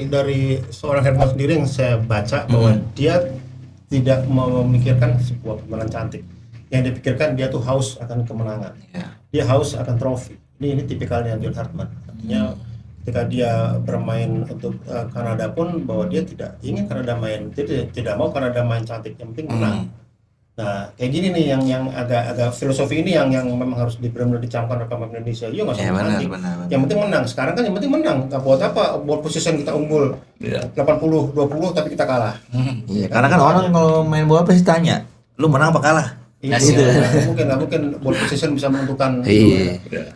dari seorang Herman sendiri yang saya baca bahwa dia tidak memikirkan sebuah kemenangan cantik. Yang dipikirkan dia tuh haus akan kemenangan. Dia haus akan trofi. Ini tipikalnya John Hartman. Artinya ketika dia bermain untuk Kanada pun bahwa dia tidak ingin Kanada main, dia tidak mau Kanada main cantik, yang penting menang. Nah, kayak gini nih yang agak filosofi ini yang memang harus benar-benar dicamkan oleh pemain Indonesia. Iya nggak usah cantik, yang penting menang. Sekarang kan yang penting menang. Nggak buat apa, buat position kita unggul 80-20 tapi kita kalah. Iya, karena kan orang kalau main bola pasti tanya, lu menang apa kalah? Iya, nggak mungkin ball position bisa menentukan.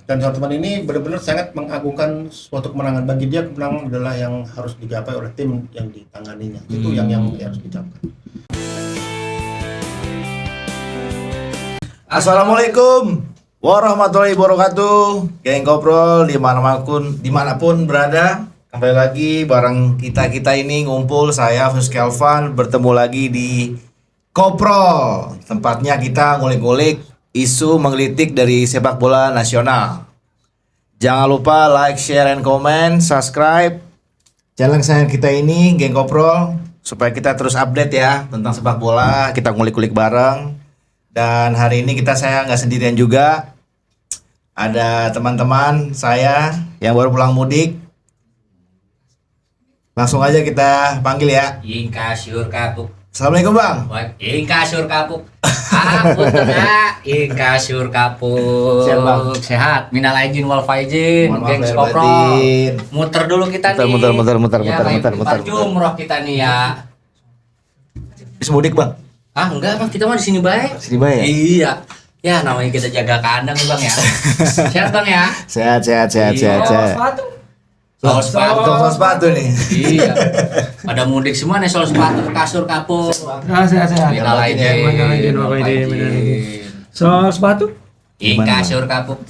Dan Hartman ini benar-benar sangat mengagungkan suatu kemenangan. Bagi dia kemenangan adalah yang harus digapai oleh tim yang ditanganinya. Itu yang harus dicamkan. Assalamualaikum warahmatullahi wabarakatuh, geng Koprol dimanapun berada. Kembali lagi bareng kita ini ngumpul, saya Fus Kelvan bertemu lagi di Koprol. Tempatnya kita ngulik-ngulik isu menggelitik dari sepak bola nasional. Jangan lupa like, share, and comment, subscribe channel kesayangan kita ini, geng Koprol, supaya kita terus update ya tentang sepak bola. Kita ngulik-ngulik bareng. Dan hari ini saya nggak sendirian juga, ada teman-teman saya yang baru pulang mudik. Langsung aja kita panggil ya. Ingkasur kapuk. Assalamualaikum bang. Ingkasur kapuk. Aku tengah. Ingkasur kapuk. Sehat bang. Sehat. Minal aidin wal faizin. Gengs Koprol. Muter dulu kita nih. Muter. Jumroh kita nih ya. Bisa mudik bang? Ah enggak bang, kita mah di sini baik. Sini baik ya? Iya. Ya namanya kita jaga kandang nih bang ya. Sehat bang ya. Sehat. Soal sepatu nih. Iya. Pada mudik semua nih soal sepatu, kasur, kapuk. Sehat. Minal aidin wal faizin. Soal sepatu? Kasur, kapuk.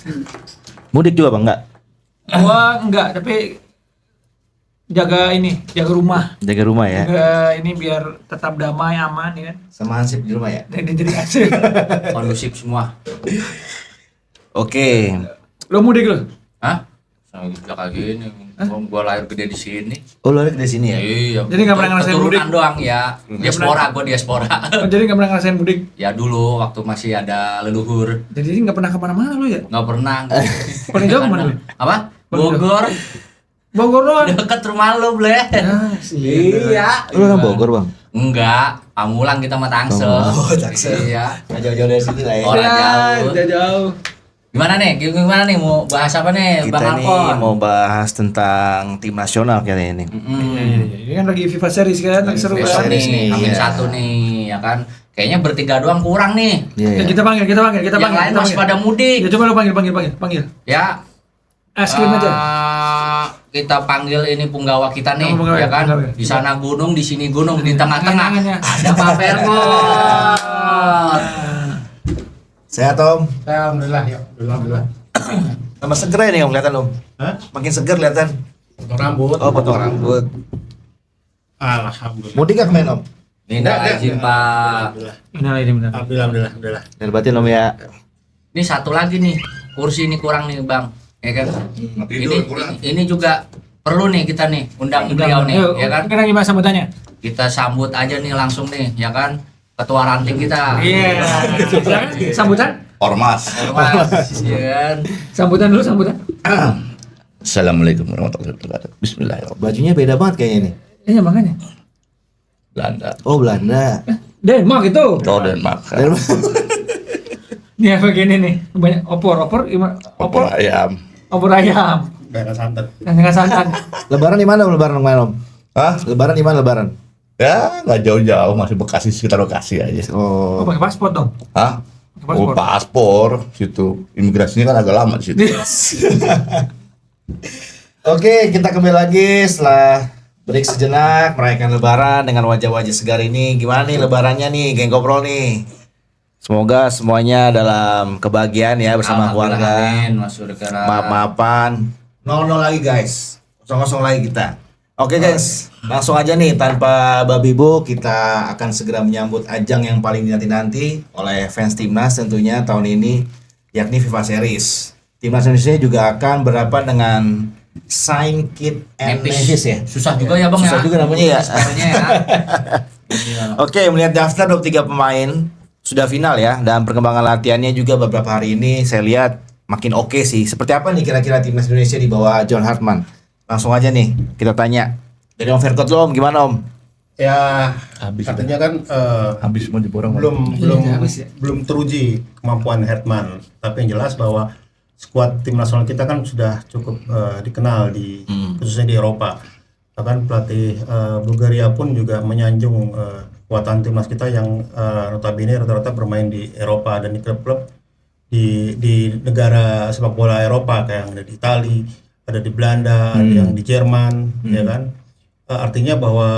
Mudik juga bang? Gua enggak, tapi jaga rumah. Jaga rumah ya? Jaga ini biar tetap damai, aman ya kan. Sama Hansip di rumah ya? Dan jadi asik. Kondusif semua. Oke. Lo mudik lo? Hah? Sama gitu kayak gini. Gua lahir gede di sini. Oh lu ada di sini ya? Iya. Jadi nggak pernah ngerasain mudik? Keturunan doang ya. Gua diaspora. Oh, jadi nggak pernah ngerasain mudik? Ya dulu waktu masih ada leluhur. Jadi nggak pernah kemana-mana lo ya? Nggak pernah. Paling jauh kemana lo? Apa? Paling Bogor. Bogor doang. Deket rumah lo, Ble. Iya. Lu kan Bogor bang? Enggak, Pamulang kita mah Tangsel. Oh, Tangsel. Iya. Nggak jauh-jauh dari sini lah ya? Orang jauh. Jauh. Gimana nih mau bahas apa nih Kita Bang nih Alkon? mau bahas tentang tim nasional kayaknya ini. Ini kan lagi FIFA series kan, lagi seru Besok kan. nih, nih, Amin iya. 1 nih, ya kan. Kayaknya bertiga doang kurang nih. Ya, kita panggil. Yang lain masih pada mudik. Ya coba lo panggil. Ya. Es krim aja. Kita panggil ini punggawa kita nih, Punggawa, ya kan. punggawa. Di sana gunung, di sini gunung, di tengah-tengah Tengah-tengahnya. ada Pak Fermon. Sehat om? Alhamdulillah ya. Alhamdulillah. Sama seger ya nih om, kelihatan om? Hah? Makin seger kelihatan. Potong rambut. Oh potong rambut. Alhamdulillah. Mudik gak kemarin om? Minta izin Pak. Alhamdulillah. Dan batin om ya. Ini satu lagi nih, kursi ini kurang nih Bang, ya kan? Ini juga perlu nih kita nih undang beliau nih, ya kan? Kita gimana sambutannya? Kita sambut aja nih langsung nih, ya kan? Ketua ranting kita. Iya. Sambutan? Ormas. Ya kan? Sambutan dulu. Assalamualaikum warahmatullahi wabarakatuh. Bismillahirrahmanirrahim. Bajunya beda banget kayaknya nih. Iya makanya. Belanda. Oh Belanda. Denmark itu. Denmark. Nih apa gini nih? Banyak opor ayam. opor ayam. Daerah santet. Dengan santan. Lebaran di mana lebaran kemarin om? Hah? Lebaran di mana lebaran? Ya nggak jauh-jauh, masih Bekasi, sekitar Bekasi aja. Oh, Oh. pakai paspor dong. Hah? Paspor. Oh, paspor situ. Imigrasinya kan agak lama di situ. Oke, kita kembali lagi setelah break sejenak merayakan lebaran dengan wajah-wajah segar ini. Gimana nih lebarannya nih, geng Koprol nih? Semoga semuanya dalam kebahagiaan ya bersama keluarga. Amin, Mas Surgara. Maaf-maafan. 0-0 lagi guys. 0-0 lagi kita. Oke guys, langsung aja nih tanpa babi bu, kita akan segera menyambut ajang yang paling dinanti-nanti oleh fans timnas tentunya tahun ini, yakni FIFA Series. Timnas Indonesia juga akan berhadapan dengan Saint Kitts and Nevis. Nevis ya. Susah juga ya bang Susah ya. juga namanya ya. Spellnya ya. Oke, melihat daftar 23 pemain sudah final ya, dan perkembangan latihannya juga beberapa hari ini saya lihat makin oke sih. Seperti apa nih kira-kira timnas Indonesia di bawah John Hartman? Langsung aja nih kita tanya dari Om Verkot lo, Om, gimana Om? Ya, Habis artinya kan Habis semua diborong. belum teruji kemampuan Herman. Tapi yang jelas bahwa skuad tim nasional kita kan sudah cukup dikenal di khususnya di Eropa. Bahkan pelatih Bulgaria pun juga menyanjung kekuatan timnas kita yang notabene rata-rata bermain di Eropa dan di klub-klub di negara sepak bola Eropa kayak yang ada di Itali, ada di Belanda, ada yang di Jerman, ya kan. Artinya bahwa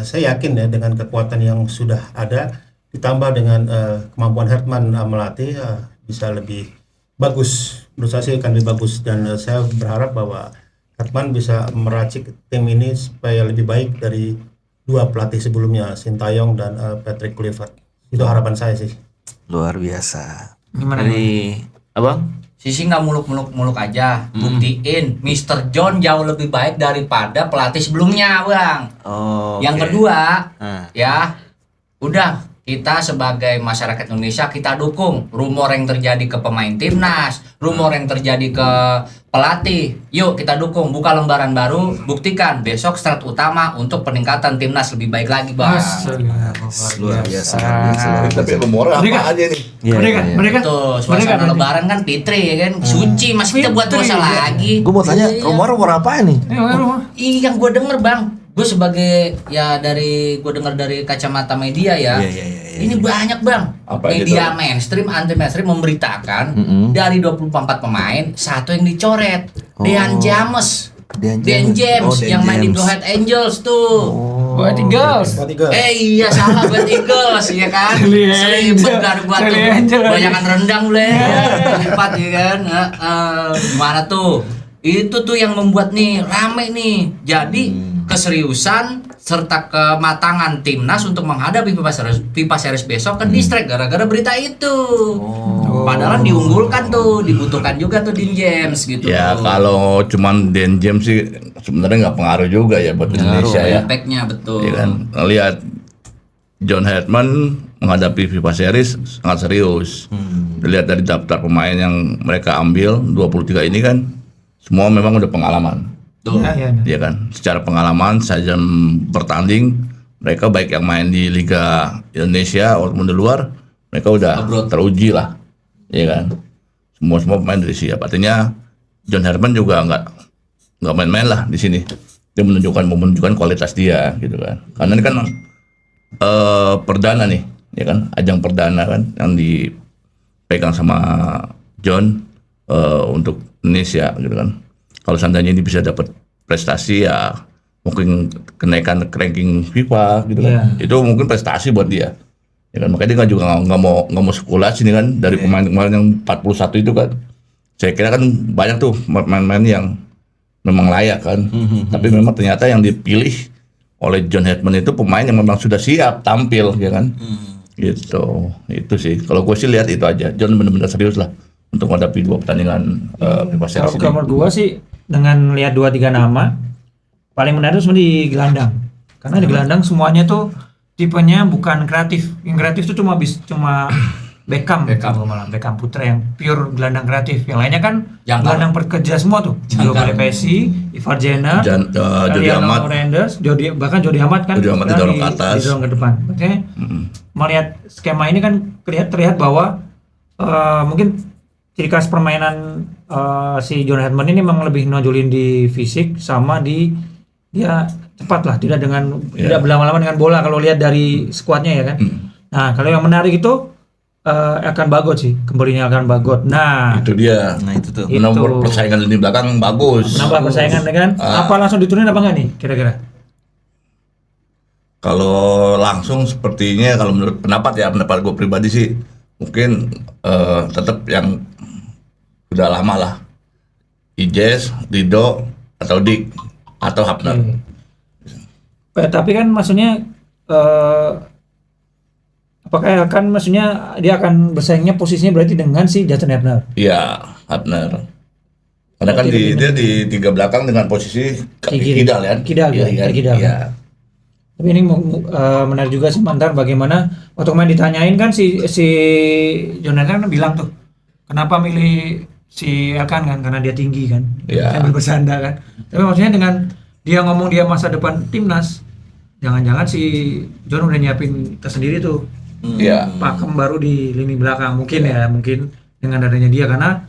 saya yakin ya dengan kekuatan yang sudah ada ditambah dengan kemampuan Herman melatih bisa lebih bagus. Menurut saya sih akan lebih bagus, dan saya berharap bahwa Herman bisa meracik tim ini supaya lebih baik dari dua pelatih sebelumnya, Sintayong dan Patrick Kluivert. Itu harapan saya sih. Luar biasa. Gimana? Dari Abang? Sisi nggak muluk-muluk aja, buktiin Mr. John jauh lebih baik daripada pelatih sebelumnya, Bang. Oh. Yang oke. kedua, Nah. ya udah kita sebagai masyarakat Indonesia kita dukung rumor yang terjadi ke pemain timnas, rumor yang terjadi ke pelatih. Yuk kita dukung, buka lembaran baru, buktikan besok start utama untuk peningkatan timnas lebih baik lagi, Bang. Luar biasa. Tapi rumornya Mereka- apa aja nih? Iya, Mereka, iya. mereka, Tuh, mereka suasana lebaran kan Fitri ya kan, suci, masih kita buat Fitri, dosa ya. lagi. Gue mau tanya, Iya. rumor apa nih? Yang gue denger bang, gue sebagai ya dari gue denger dari kacamata media ya, Iya. ini banyak bang, Apa aja media tuh? mainstream, anti mainstream memberitakan Mm-mm. dari 24 pemain satu yang dicoret, Dean James, Dean Dean James. James Oh, Dean yang main di James. Blue Head Angels tuh. Buat Eagles. Iya salah buat Eagles ya kan. Silly Selibet Angel. kan gua tuh. Silly Angel. Banyakan rendang boleh. Lipat ya kan. Gimana tuh? Itu tuh yang membuat nih rame nih. Jadi keseriusan serta kematangan timnas untuk menghadapi FIFA Series besok kan distract gara-gara berita itu. Padahal diunggulkan tuh, dibutuhkan juga tuh Dean James gitu. Ya kalau cuman Dan James sih sebenarnya nggak pengaruh juga ya buat Indonesia ya. Impact-nya betul. Ya kan, lihat John Hartman menghadapi FIFA Series sangat serius. Dilihat dari daftar pemain yang mereka ambil 23 ini kan semua memang udah pengalaman. Tuh. Ya kan, secara pengalaman saja bertanding mereka baik yang main di Liga Indonesia maupun di luar mereka udah Abroad. teruji lah, ya kan. Semua pemain dari siap. Artinya John Hartman juga nggak main-main lah di sini. Dia menunjukkan kualitas dia gitu kan. Karena ini kan perdana nih, ya kan, ajang perdana kan yang dipegang sama John untuk Indonesia gitu kan. Kalau seandainya ini bisa dapat prestasi ya mungkin kenaikan ranking FIFA gitu kan. Itu mungkin prestasi buat dia. Ya kan, makanya dia nggak mau sekolah sini kan dari pemain-pemain yang 41 itu kan. Saya kira kan banyak tuh pemain-pemain yang memang layak kan. Tapi memang ternyata yang dipilih oleh John Hartman itu pemain yang memang sudah siap tampil ya kan. Gitu. Itu sih. Kalau gue sih lihat itu aja. John benar-benar serius lah untuk menghadapi dua pertandingan FIFA Series ini. Kalau menurut gua sih dengan lihat 2-3 nama paling menarik sebenarnya di gelandang. Karena di gelandang semuanya tuh tipenya bukan kreatif. Yang kreatif tuh cuma Beckham malah Beckham Putra yang pure gelandang kreatif. Yang lainnya kan Jangkar. gelandang pekerja semua tuh. Joe Pesci, Ivar Jenner, Jody Ariano Amat. Reinders, bahkan Jody Amat kan Jody Amat sekarang didorong ke atas. didorong ke depan. Makanya melihat skema ini kan terlihat bahwa mungkin ciri khas permainan si John Hartman ini memang lebih nonjolin di fisik sama di dia cepat lah, tidak tidak berlama-lama dengan bola kalau lihat dari skuadnya ya kan. Nah kalau yang menarik itu akan Bagot sih, kembalinya akan Bagot. Nah Itu dia. Nah itu tuh. Itu. Nomor persaingan lini belakang bagus. menambah persaingan ya kan. Apa langsung diturunin apa enggak nih kira-kira? Kalau langsung sepertinya kalau menurut pendapat gue pribadi sih mungkin tetap yang udah lama lah, Ijes, Dido atau Dik atau Hapner. Tapi kan maksudnya apakah maksudnya dia akan bersaingnya posisinya berarti dengan si Justin Hapner? Iya, Hapner. Karena kan dia di 3 belakang dengan posisi kaki Kiri. kidal kan. Kidal, Kiri ya, kan. kidal. Iya. Tapi ini menarik juga sih Mantar, bagaimana waktu main ditanyain kan si Jonathan kan bilang tuh kenapa milih si Elkan kan karena dia tinggi kan, Iya. sambil bersanda kan. Tapi maksudnya dengan dia ngomong dia masa depan timnas, jangan-jangan si John udah nyiapin tersendiri tuh Iya. pakem baru di lini belakang mungkin mungkin dengan adanya dia, karena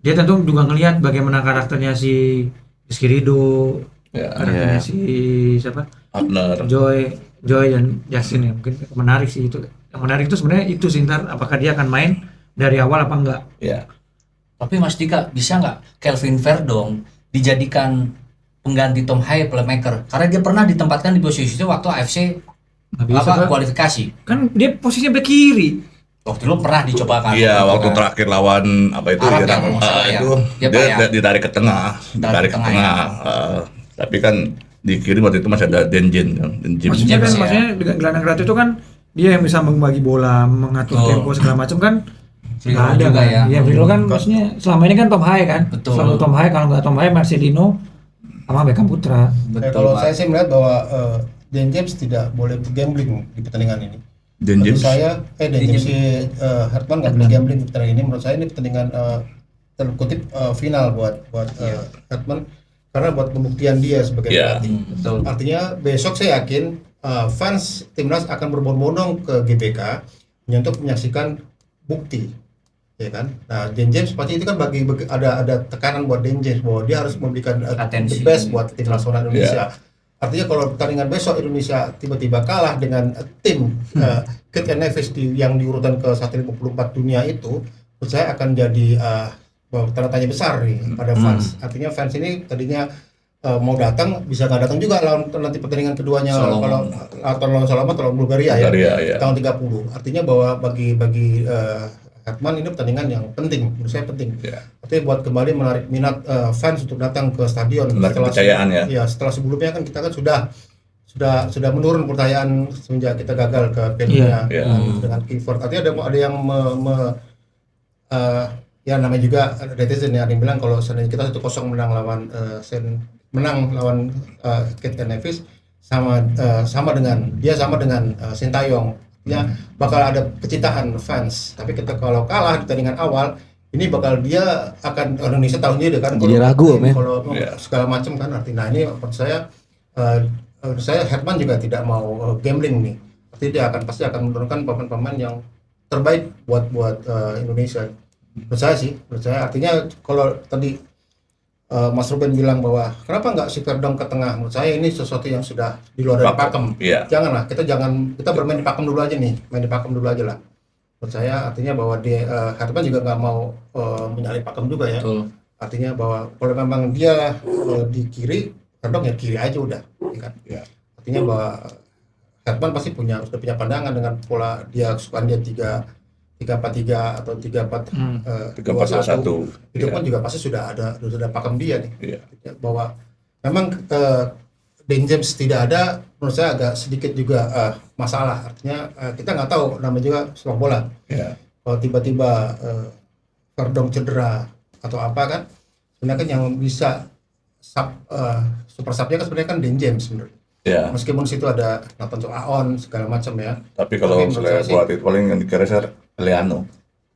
dia tentu juga ngelihat bagaimana karakternya si Rizky Ridho, Iya. karakternya si siapa Abner. Joy dan Justin ya, mungkin menarik sih itu. Yang menarik itu sebenarnya itu sih, ntar apakah dia akan main dari awal apa enggak. Iya. Tapi Mas Dika, bisa nggak Kelvin Verdong dijadikan pengganti Tom Haye playmaker? Karena dia pernah ditempatkan di posisi itu waktu AFC Nggak bisa, Pak. kualifikasi. Kan dia posisinya bek kiri. Waktu dulu pernah dicoba kan. Iya, waktu terakhir lawan apa itu Arab ya, Irak, kalau nggak salah ya. itu Dia dia Pak, ya? ditarik ke tengah, ditarik ke tengah, tengah. Tapi kan di kiri waktu itu masih ada Denjin kan. Maksudnya kan James, ya. maksudnya dengan gelandang kreatif itu kan dia yang bisa membagi bola, mengatur Betul. tempo segala macam kan. Free Nggak roll ada juga kan. ya. Iya, free roll kan maksudnya selama ini kan Tom Haye kan. Betul. Selalu Tom Haye, kalau nggak Tom Haye Marcelino sama Beckham Putra. Betul, kalau Pak. saya sih melihat bahwa Dan James tidak boleh gambling di pertandingan ini. Dan Menurut James. saya Dan James si Hartman nggak boleh gambling di pertandingan ini. Menurut saya ini pertandingan terkutip final buat Hartman, karena buat pembuktian dia sebagai Iya. pelatih. Betul. Artinya besok saya yakin fans timnas akan berbondong-bondong ke GBK untuk menyaksikan bukti, ya kan. Nah, Dan James pasti itu kan ada tekanan buat Dan James bahwa dia harus memberikan Atensi. the best buat tim nasional Indonesia. Artinya kalau pertandingan besok Indonesia tiba-tiba kalah dengan tim Kitchen Nevis yang di urutan ke 154 dunia itu, menurut saya akan jadi tanda tanya besar nih pada fans. Artinya fans ini tadinya mau datang bisa nggak datang juga lawan nanti pertandingan keduanya Solomon. kalau atau lawan Solomon atau lawan Bulgaria Bulgaria, ya ya. tanggal 30. Artinya bahwa bagi Hartman ini pertandingan yang penting, menurut saya penting. Ya. Artinya buat kembali menarik minat fans untuk datang ke stadion. Menarik kepercayaan ya. Ya, setelah sebelumnya kan kita kan sudah menurun kepercayaan semenjak kita gagal ke Piala Iya. Dunia dengan Clifford. Artinya ada yang ya namanya juga netizen ya, ada yang bilang kalau seandainya kita 1-0 menang lawan Kitchen Nevis sama dengan Sintayong. Ya, bakal ada kecintaan fans. Tapi kita kalau kalah di pertandingan awal, ini bakal dia akan Indonesia tahun ini kan Jadi ragu, Om, ya? kalau Iya. segala macam kan. Artinya ini menurut saya Herman juga tidak mau gambling nih. Artinya dia pasti akan menurunkan pemain-pemain yang terbaik buat Indonesia. Menurut saya artinya kalau tadi Mas Ruben bilang bahwa kenapa nggak si Verdong ke tengah, menurut saya ini sesuatu yang sudah di luar dari pakem. Iya. Janganlah, kita bermain di pakem dulu aja nih, main di pakem dulu aja lah. Menurut saya artinya bahwa Hartman juga nggak mau menyalip pakem juga ya. Betul. Artinya bahwa kalau memang dia di kiri, Verdong ya kiri aja udah, ya kan? Iya. Artinya bahwa Hartman pasti sudah punya pandangan dengan pola dia kesukaan dia 3-4-3 atau 3-4-2-1. Itu Iya. pun juga pasti sudah pakem dia nih. Iya. Bahwa memang Dan James tidak ada, menurut saya agak sedikit juga masalah. Artinya kita nggak tahu, namanya juga sepak bola. Iya. Kalau tiba-tiba Verdong cedera atau apa kan, sebenarnya kan yang bisa super subnya kan sebenarnya kan Dan James sebenarnya. Iya. Meskipun situ ada Nathan Aon segala macam ya. Tapi kalau menurut saya saya sih- buat itu paling yang dikira saya Eliano.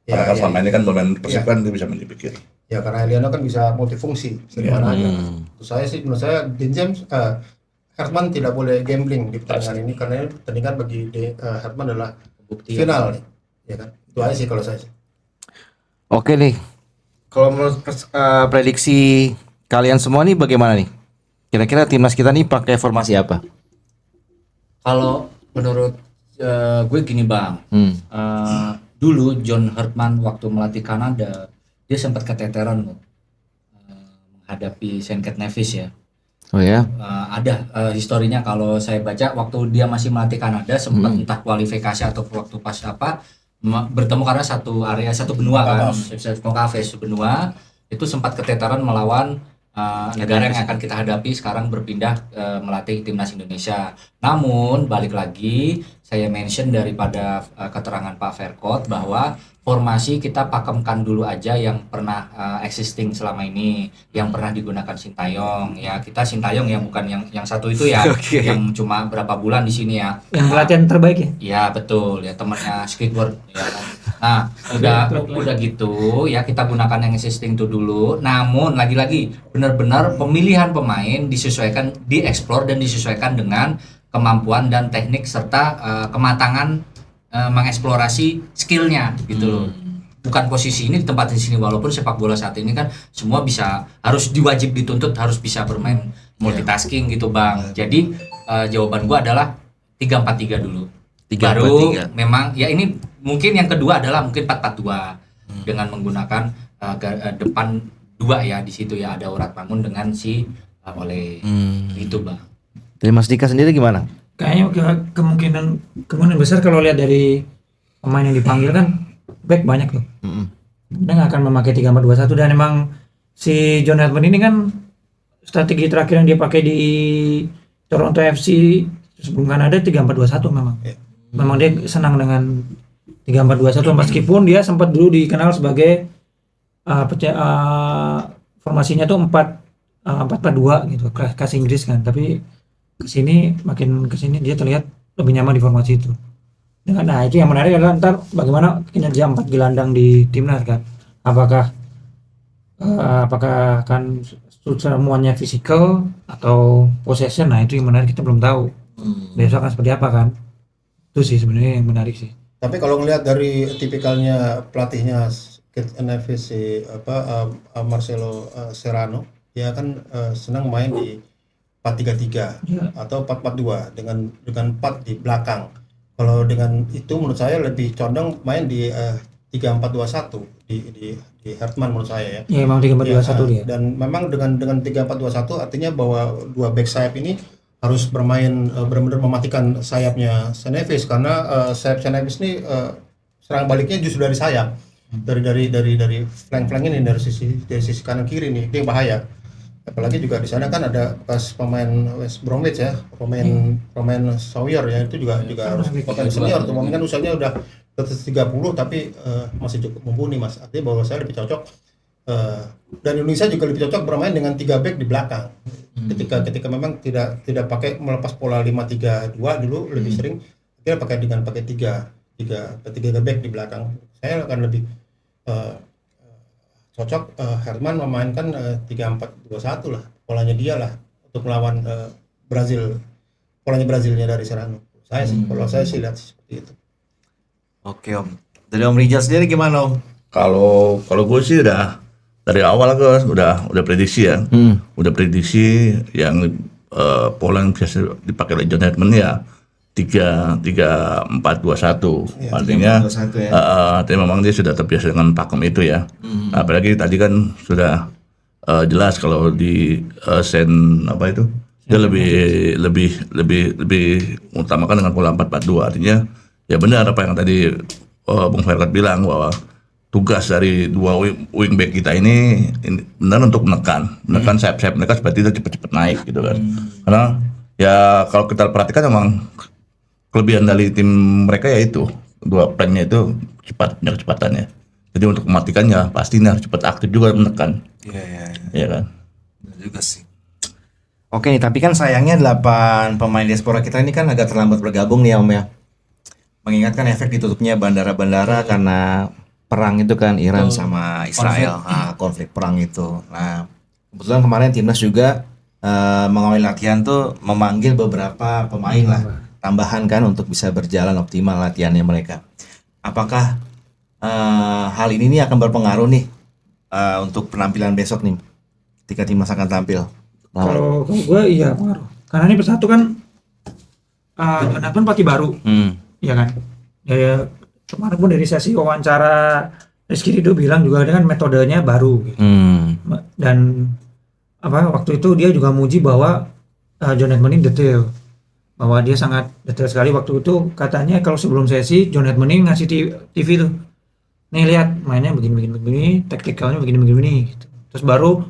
Ya, Karena kan ya, selama ini kan pemain Persib Ya. kan dia bisa main di kiri. Ya karena Eliano kan bisa multifungsi dari Iya. mana aja. Menurut saya Dan James Hartman tidak boleh gambling di pertandingan ini karena ini pertandingan bagi Hartman adalah Bukti. final nih, ya kan? Itu aja sih kalau saya sih. Oke nih. Kalau menurut prediksi kalian semua nih bagaimana nih? Kira-kira timnas kita nih pakai formasi apa? Kalau menurut gue gini Bang, dulu John Hartman waktu melatih Kanada dia sempat keteteran loh menghadapi St. Kitts Nevis ya. Oh ya. Ada historinya kalau saya baca waktu dia masih melatih Kanada sempat entah kualifikasi atau waktu pas apa bertemu karena satu area satu benua kan, Konkave benua itu sempat keteteran melawan negara yang akan kita hadapi sekarang berpindah melatih timnas Indonesia. Namun balik lagi saya mention daripada keterangan Pak Verkot bahwa formasi kita pakemkan dulu aja yang pernah existing selama ini, yang pernah digunakan Sintayong ya. Kita Sintayong ya, bukan yang satu itu ya, Oke. yang cuma berapa bulan di sini ya. Yang pelatihan terbaik ya. Ya betul ya, temannya Squidward ya kan. Nah udah gitu ya, kita gunakan yang existing itu dulu. Namun lagi-lagi benar-benar pemilihan pemain disesuaikan, dieksplor dan disesuaikan dengan kemampuan dan teknik serta kematangan mengeksplorasi skillnya gitu loh. Bukan posisi ini di tempat di sini, walaupun sepak bola saat ini kan semua harus diwajib dituntut harus bisa bermain multitasking gitu Bang. Jadi jawaban gua adalah 3-4-3 dulu. 3-4-3. Baru memang ya ini mungkin yang kedua adalah mungkin 4-4-2 dengan menggunakan depan 2 ya, di situ ya ada Urat Mangun dengan si Oleh itu Bang. Dari Mas Dika sendiri gimana? Kayaknya kemungkinan besar kalau lihat dari pemain yang dipanggil kan back banyak tuh. Dia nggak akan memakai 3-4-2-1, dan emang si John Herdman ini kan strategi terakhir yang dia pakai di Toronto FC sebelum Kanada 3-4-2-1 memang. Memang dia senang dengan 3-4-2-1 meskipun dia sempat dulu dikenal sebagai formasinya tuh 4-4-2 gitu, khas Inggris kan. Tapi makin kesini dia terlihat lebih nyaman di formasi itu. Nah itu yang menarik adalah ntar bagaimana kinerja 4 gelandang di timnas kan. Apakah akan semuanya fisikal atau possession? Nah itu yang menarik, kita belum tahu. Besok akan seperti apa kan? Itu sih sebenarnya yang menarik sih. Tapi kalau ngelihat dari tipikalnya pelatihnya Marcelo Serrano, dia kan senang main di 4-3-3 atau 4-4-2 dengan 4 di belakang. Kalau dengan itu menurut saya lebih condong main di 3-4-2-1 di Herdman menurut saya ya. Ya emang 3-4-2-1 dia. Dan memang dengan 3-4-2-1 artinya bahwa dua back sayap ini harus bermain benar-benar mematikan sayapnya Senevis, karena sayap Senevis ini serang baliknya justru dari sayap. Dari flank ini, dari sisi kanan kiri nih, itu yang bahaya. Apalagi juga di sana kan ada bekas pemain West Bromwich ya, pemain Sawyer ya, itu juga harus pemain senior tuh, kan usianya udah 30 tapi masih cukup mumpuni Mas. Artinya bahwa saya lebih cocok dan Indonesia juga lebih cocok bermain dengan 3 back di belakang. Ketika memang tidak pakai melepas pola 5-3-2 dulu, lebih sering kita pakai 3 back di belakang. Saya akan lebih cocok Herdman memainkan 3-4-2-1 lah, polanya dia lah untuk melawan Brazil, polanya Brazilnya dari Serrano. Kalau saya sih lihat seperti itu. Oke Om. Dari Om Rijal sendiri gimana Om? Kalau gue sih udah dari awal gue udah prediksi ya. Udah prediksi yang pola yang biasa dipakai oleh John Herdman ya 3-4-2-1. Artinya 3-4-2-1 ya. tapi memang dia sudah terbiasa dengan pakem itu ya. Apalagi tadi kan sudah jelas kalau di dia lebih utamakan dengan pola 4-4-2. Artinya ya benar apa yang tadi Bung Ferkat bilang, bahwa tugas dari 2 wingback kita ini benar untuk menekan sayap-sayap mereka supaya tidak cepat-cepat naik gitu kan. Karena ya kalau kita perhatikan memang kelebihan dari tim mereka yaitu 2 plannya itu punya kecepatannya. Jadi untuk mematikannya pasti harus cepat aktif juga menekan. Iya kan. Benar juga sih. Oke nih, tapi kan sayangnya 8 pemain diaspora kita ini kan agak terlambat bergabung nih Om ya. Mengingatkan efek ditutupnya bandara-bandara karena perang itu kan Iran sama Israel, konflik perang itu. Nah, kebetulan kemarin timnas juga mengawali latihan tuh memanggil beberapa pemain lah tambahan kan untuk bisa berjalan optimal latihannya mereka. Apakah hal ini nih akan berpengaruh nih untuk penampilan besok nih ketika timnas akan tampil? Kalau gue iya pengaruh. Karena ini persatu kan Jonathan pelatih baru. Iya kan. Ya kemarin pun dari sesi wawancara Rizky Ridho bilang juga dengan metodenya baru gitu. Dan waktu itu dia juga muji bahwa John Herdman ini detail. Bahwa dia sangat detail sekali. Waktu itu katanya kalau sebelum sesi John Herdman ini ngasih TV tuh. Nih lihat mainnya begini, taktikalnya begini gitu. Terus baru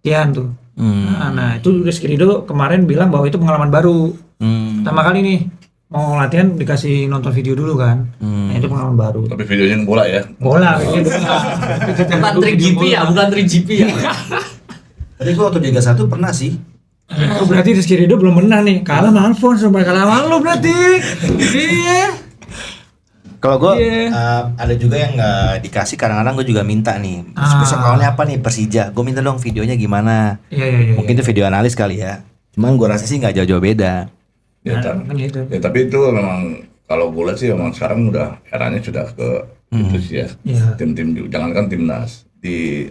latihan tuh. Nah itu Rizky Ridho kemarin bilang bahwa itu pengalaman baru. Pertama kali nih mau latihan dikasih nonton video dulu kan. Nah, itu pengalaman baru. Tapi videonya bola ya. Bola kayaknya Bukan trik GP ya, bukan trik GP ya. Tadi gua waktu Liga 1 pernah sih. Oh, berarti Rizky Ridho belum menang nih. Kalah sama Alphonse, sampai kalah sama lu berarti. Iya. Kalau gue Iya. ada juga yang nggak dikasih, kadang-kadang gue juga minta nih. Ah. Besok lawannya apa nih, Persija. Gue minta dong videonya gimana. Iya. Mungkin itu video analis kali ya. Cuman gue rasa sih nggak jauh-jauh beda. Ya, Nah, ta- kan gitu. ya, tapi itu memang kalau gue lihat sih memang sekarang udah eranya sudah ke itu sih ya. Iya. Tim-tim juga, jangankan timnas di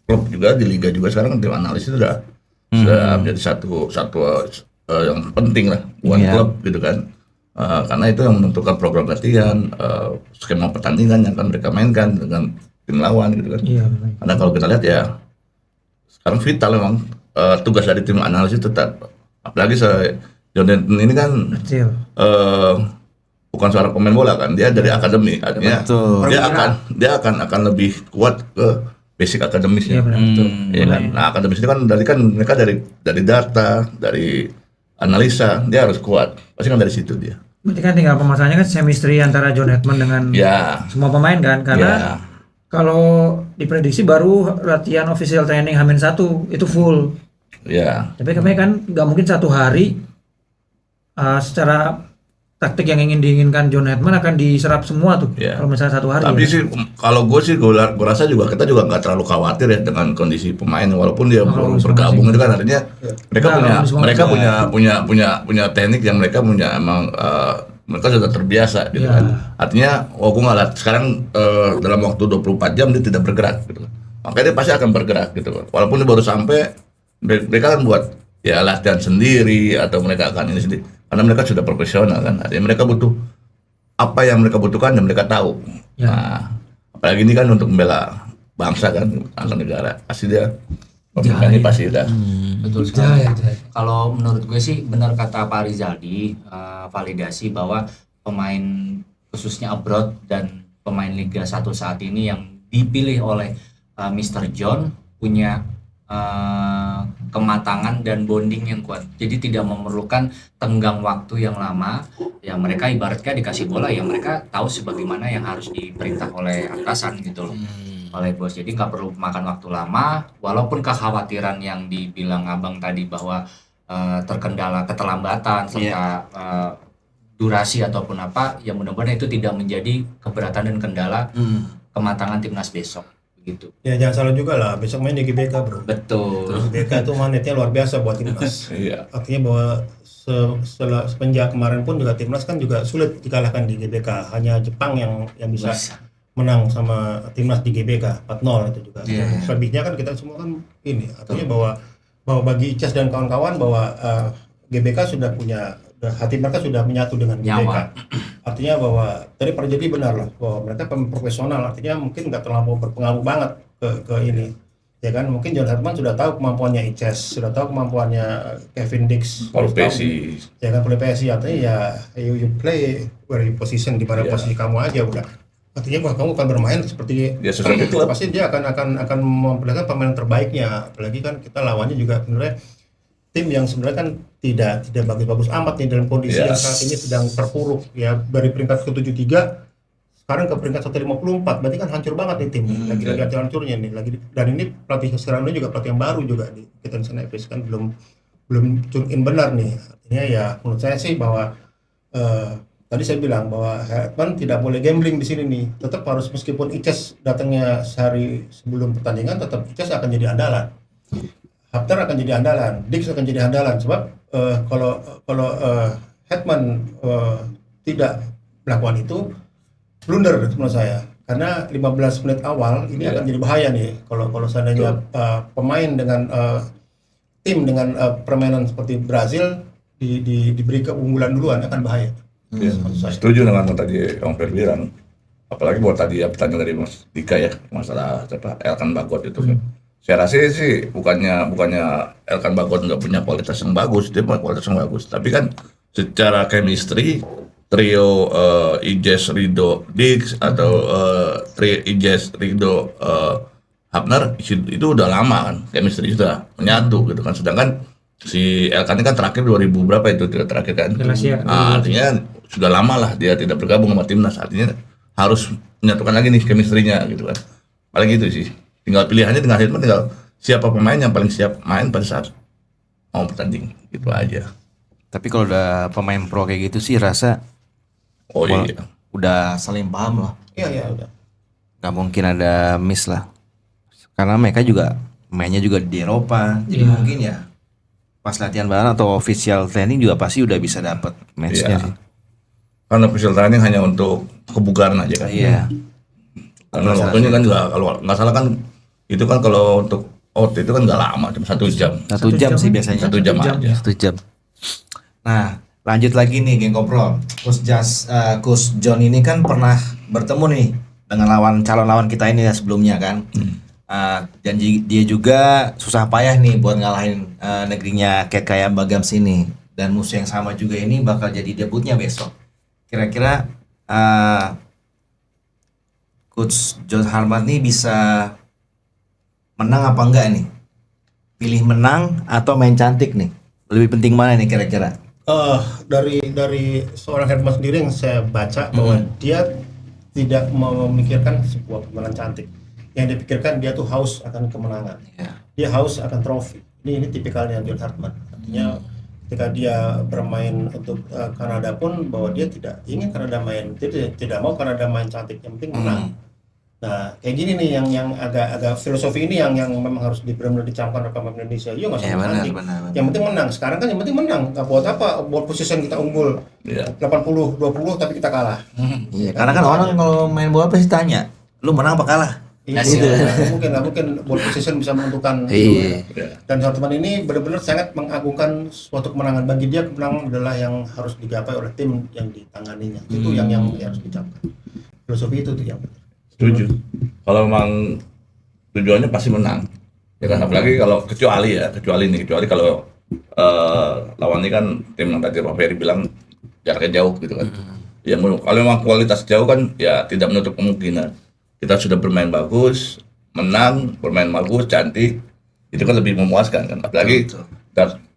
klub juga, di liga juga sekarang tim analis itu sudah menjadi satu yang penting lah buat Iya. klub gitu kan. Karena itu yang menentukan program latihan, skema pertandingan yang akan mereka mainkan dengan tim lawan gitu kan. Iya, benar. Karena kalau kita lihat ya sekarang vital memang tugas dari tim analisis tetap, apalagi Jonathan ini kan Kecil. bukan seorang pemain bola kan, dia dari akademi, artinya Betul. dia akan lebih kuat ke basic akademisnya. Iya, benar. Iya kan? Nah, akademis itu kan mereka dari data, dari analisa, dia harus kuat. Pasti kan dari situ dia. Berarti kan tinggal pemasangannya kan chemistry antara John Hetman dengan Ya. semua pemain kan, karena Ya. kalau diprediksi baru latihan official training H-1 itu full. Ya. Tapi kami kan nggak mungkin satu hari secara taktik yang ingin diinginkan John Hetman akan diserap semua tuh. Iya. Kalau misalnya satu hari. Tapi ya. sih kalau gue rasa juga kita juga nggak terlalu khawatir ya dengan kondisi pemain, walaupun dia baru bergabung itu kan artinya mereka punya teknik yang mereka punya emang mereka sudah terbiasa gitu Iya. kan. Artinya gue nggak lihat sekarang dalam waktu 24 jam dia tidak bergerak gitu. Makanya dia pasti akan bergerak gitu. Walaupun dia baru sampai, mereka kan buat ya latihan sendiri atau mereka akan ini sendiri. Karena mereka sudah profesional kan. Artinya mereka butuh apa yang mereka butuhkan dan mereka tahu. Ya. Nah, apalagi ini kan untuk membela bangsa kan, bangsa negara. Pasti dia ini pasti udah. Betul sekali. Kalau menurut gue sih benar kata Pak Rizaldi, validasi bahwa pemain khususnya abroad dan pemain Liga 1 saat ini yang dipilih oleh Mr. John punya kematangan dan bonding yang kuat. Jadi tidak memerlukan tenggang waktu yang lama. Ya mereka ibaratnya dikasih bola ya mereka tahu sebagaimana yang harus diperintah oleh atasan gitu loh. Oleh bos. Jadi nggak perlu makan waktu lama, walaupun kekhawatiran yang dibilang Abang tadi bahwa terkendala keterlambatan serta durasi ataupun apa, ya mudah-mudahan itu tidak menjadi keberatan dan kendala kematangan timnas besok begitu. Ya jangan salah juga lah, besok main di GBK bro. Betul. GBK itu magnetnya luar biasa buat timnas. Iya. Artinya bahwa semenjak kemarin pun juga timnas kan juga sulit dikalahkan di GBK. Hanya Jepang yang bisa menang sama timnas di GBK 4-0 itu juga. Selebihnya kan kita semua kan ini. Artinya bahwa bagi Icas dan kawan-kawan bahwa GBK sudah punya, hati mereka sudah menyatu dengan GBK. Nyawa. Artinya bahwa tadi Perjedi benar lah bahwa mereka profesional, artinya mungkin nggak terlalu berpengaruh banget ke ini. Ya kan, mungkin John Hetman sudah tahu kemampuannya Icas, sudah tahu kemampuannya Kevin Dix, Paul Pesi. ya kan, Paul Pesi, artinya ya you play where you position, di mana posisi kamu aja udah. Artinya bahwa kamu akan bermain seperti Ya, sesuai di klub. pasti dia akan memperlihatkan pemain terbaiknya. Apalagi kan kita lawannya juga sebenarnya tim yang sebenarnya kan tidak bagus-bagus amat nih dalam kondisi yang saat ini sedang terpuruk ya, dari peringkat ke-73 sekarang ke peringkat 154, berarti kan hancur banget nih tim, lagi hancur-hancurnya nih lagi. Dan ini pelatih sekarang ini juga pelatih yang baru juga di kita sana FS kan belum tune in benar nih. Artinya ya menurut saya sih bahwa tadi saya bilang bahwa Hetman tidak boleh gambling di sini nih, tetap harus, meskipun Icas datangnya sehari sebelum pertandingan, tetap Icas akan jadi andalan. Haftar akan jadi andalan, Dix akan jadi andalan, sebab kalau Hetman tidak melakukan itu, blunder menurut saya, karena 15 menit awal ini akan jadi bahaya nih kalau seandainya pemain dengan tim dengan permainan seperti Brazil diberi keunggulan duluan akan bahaya. Ya, setuju dengan yang tadi Om Fer bilang. Apalagi buat tadi pertanyaan dari Mas Dika ya, masalah Elkan Bagot itu kan. Saya rasa sih bukannya Elkan Bagot nggak punya kualitas yang bagus, dia punya kualitas yang bagus. Tapi kan secara chemistry trio Ijaz Ridho Dix atau trio Ijaz Ridho Hafner itu udah lama kan, chemistry sudah menyatu gitu kan. Sedangkan Si Elkan ini kan terakhir 2000 berapa itu terakhir kan? Asia. Artinya sudah lama lah dia tidak bergabung sama timnas. Artinya harus menyatukan lagi nih chemistry-nya gitu kan. Paling gitu sih. Tinggal pilihannya tinggal siapa pemain yang paling siap main pada saat mau bertanding gitu aja. Tapi kalau udah pemain pro kayak gitu sih rasa Oh iya. udah saling paham lah. Iya udah. Gak mungkin ada miss lah. Karena mereka juga mainnya juga di Eropa. Jadi mungkin ya pas latihan bareng atau official training juga pasti udah bisa dapat matchnya Iya. sih. Kan official training hanya untuk kebugaran aja kan. Iya. Karena waktunya kan nggak, kalau nggak salah kan itu kan kalau untuk out itu kan nggak lama, cuma 1 jam. 1 jam sih biasanya. 1 jam aja. 1 jam. Nah, lanjut lagi nih geng Koprol. Coach John ini kan pernah bertemu nih dengan calon lawan kita ini ya sebelumnya kan. Dan dia juga susah payah nih buat ngalahin negerinya kayak Bagam sini. Dan musuh yang sama juga ini bakal jadi debutnya besok. Kira-kira Coach John Harmat nih bisa menang apa enggak nih? Pilih menang atau main cantik nih? Lebih penting mana nih kira-kira? Dari seorang Herman sendiri yang saya baca bahwa dia tidak memikirkan sebuah kemenangan cantik. Yang dipikirkan dia tuh haus akan kemenangan. Dia haus akan trofi. Ini tipikalnya John Hartman. Artinya ketika dia bermain untuk Kanada pun bahwa dia tidak ingin Kanada main, dia tidak mau Kanada main cantik, yang penting menang. Nah, kayak gini nih yang agak filosofi ini yang memang harus benar-benar dicamkan oleh pemain Indonesia. Iya nggak usah cantik. Yang penting menang. Sekarang kan yang penting menang. Nggak buat apa ball position kita unggul 80-20 tapi kita kalah. Iya, karena kan orang kalau main bola pasti tanya, lu menang apa kalah? Iya, nggak mungkin ball position bisa menentukan. Dan teman ini benar-benar sangat mengagungkan suatu kemenangan. Bagi dia kemenangan adalah yang harus digapai oleh tim yang ditanganinya. Itu yang harus dicapkan. Filosofi itu tuh yang penting. Setuju. Kalau memang tujuannya pasti menang. Ya kan, apalagi kalau kecuali kalau lawannya kan tim yang tadi Pak Ferry bilang jaraknya jauh gitu kan. Ya kalau memang kualitas jauh kan ya tidak menutup kemungkinan. Kita sudah bermain bagus, menang, bermain bagus, cantik, itu kan lebih memuaskan kan. Apalagi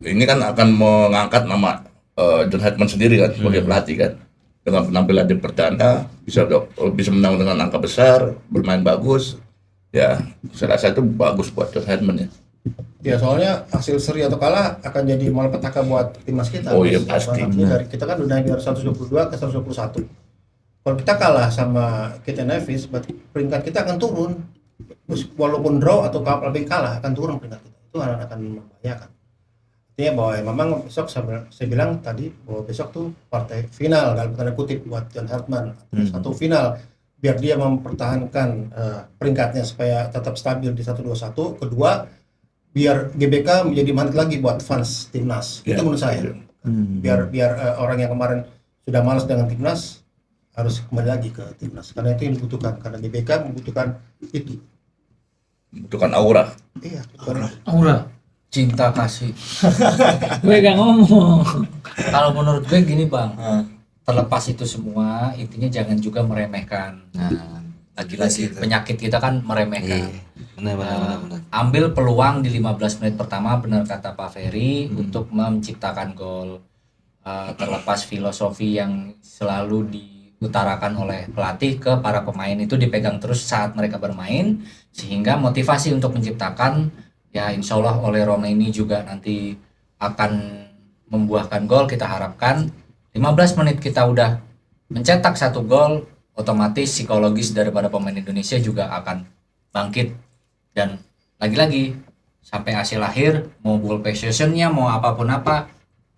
ini kan akan mengangkat nama John Hartman sendiri kan sebagai pelatih kan. Dengan penampilan di perdana bisa menang dengan angka besar, bermain bagus, ya saya rasa itu bagus buat John Hartman ya. Ya soalnya hasil seri atau kalah akan jadi malapetaka buat timnas kita. Oh iya pasti. Dari kita kan udah naik dari 122 ke 121. Kalau kita kalah sama Kitty Nevis, berarti peringkat kita akan turun. Walaupun draw atau lebih kalah akan turun peringkat kita. Itu akan membahayakan. Artinya bahwa memang besok saya bilang tadi bahwa besok tuh partai final dalam tanda kutip buat John Hartman. Satu final biar dia mempertahankan peringkatnya supaya tetap stabil di 121. Kedua, biar GBK menjadi magnet lagi buat fans timnas. Itu menurut saya. Biar orang yang kemarin sudah malas dengan timnas harus kembali lagi ke timnas. Karena itu yang dibutuhkan. Karena GBK membutuhkan itu. Membutuhkan aura. Iya, Aura. Cinta kasih. Gue gak ngomong. Kalau menurut gue gini bang, terlepas itu semua, intinya jangan juga meremehkan. Lagi-lagi penyakit kita kan meremehkan. Benar. Ambil peluang di 15 menit pertama, benar kata Pak Ferry, untuk menciptakan gol. Terlepas filosofi yang selalu diutarakan oleh pelatih ke para pemain itu dipegang terus saat mereka bermain, sehingga motivasi untuk menciptakan ya insya Allah oleh Roma ini juga nanti akan membuahkan gol. Kita harapkan 15 menit kita udah mencetak 1 gol, otomatis psikologis daripada pemain Indonesia juga akan bangkit. Dan lagi-lagi sampai hasil akhir, mau ball possession-nya mau apapun apa,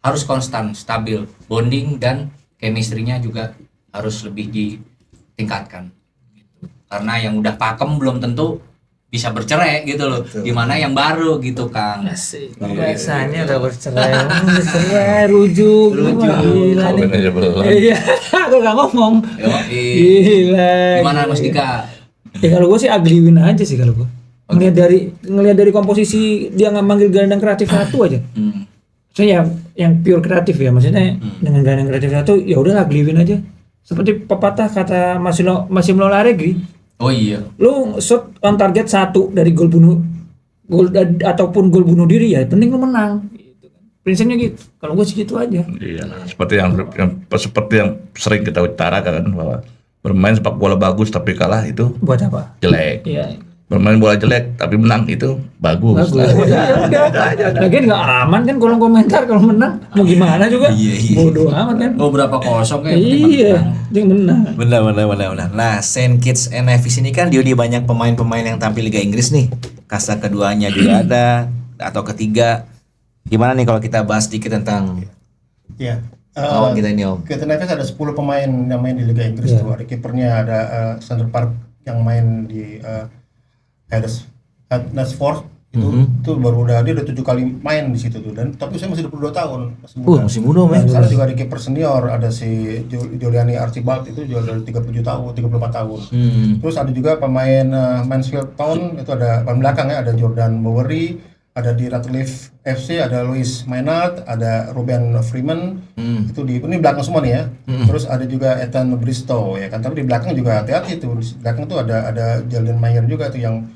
harus konstan, stabil, bonding dan chemistry-nya juga harus lebih ditingkatkan gitu. Karena yang udah pakem belum tentu bisa bercerai gitu loh. Gimana yang baru gitu Kang. Biasanya udah bercerai, rujuk. Gila nih. Kawin aja belum. Iya, gue gak ngomong. Gila. Gimana Mas Dika? Ya kalau gue sih ugly win aja sih kalau gue. Ngelihat dari komposisi dia nggak manggil gelandang kreatif satu aja. Maksudnya yang pure kreatif ya, maksudnya dengan gelandang kreatif satu ya udah ugly win aja. Seperti pepatah kata Massimo Allegri. Oh iya. Lu shot on target 1 dari gol ataupun gol bunuh diri ya, penting lu menang. prinsipnya gitu. Kalau gue sih gitu aja. Iya, seperti yang sering kita utarakan bahwa bermain sepak bola bagus tapi kalah itu Buat apa? jelek. Iya. Bermain bola jelek tapi menang itu bagus. Bagus. Ya udah. Lagian nggak aman kan kolom komentar kalau menang mau gimana juga. Bodoh amat kan. Oh berapa kosong ya? Iya, yang menang. Benar. Nah, Saint Kitts and Nevis ini kan dia banyak pemain-pemain yang tampil Liga Inggris nih. Kasta keduanya juga ada atau ketiga. Gimana nih kalau kita bahas sedikit tentang Ya. lawan kita ini, Om? Kita Neves ada 10 pemain yang main di Liga Inggris tuh. Ada kipernya, ada center park yang main di Huddersfield itu baru dia udah 7 kali main di situ tuh, dan tapi usia masih 22 tahun, masih muda. Masih muda, Om. Di sana juga ada kiper senior, ada si Giuliani Archibald itu juga dari 34 tahun. Terus ada juga pemain Mansfield Town itu ada pemain belakang ya, ada Jordan Bowery, ada di Ratcliffe FC ada Louis Maynard, ada Ruben Freeman, itu ini belakang semua nih ya. Terus ada juga Ethan Bristow ya kan, tapi di belakang juga hati-hati tuh, di belakang tuh ada Jalen Mayer juga tuh yang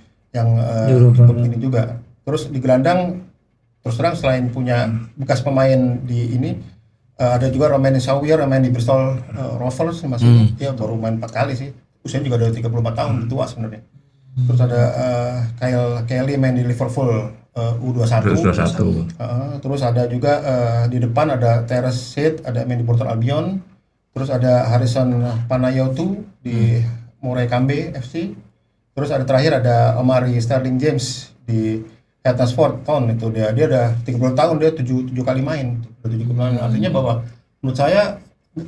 cukup ini juga. Terus di gelandang terus terang selain punya bekas pemain di ini ada juga Romain Sawyer yang main di Bristol Rovers masih ya baru main 4 kali sih, usianya juga udah 34 tahun, tua sebenarnya. Terus ada Kyle Kelly main di Liverpool U21. Terus ada juga di depan ada Terence Head, ada main di Porto Albion. Terus ada Harrison Panayotu di Morecambe FC. Terus ada terakhir ada Omari Sterling James di Huddersfield Town, itu dia udah 30 tahun, dia 7 kali main. 7 kali main. Artinya bahwa menurut saya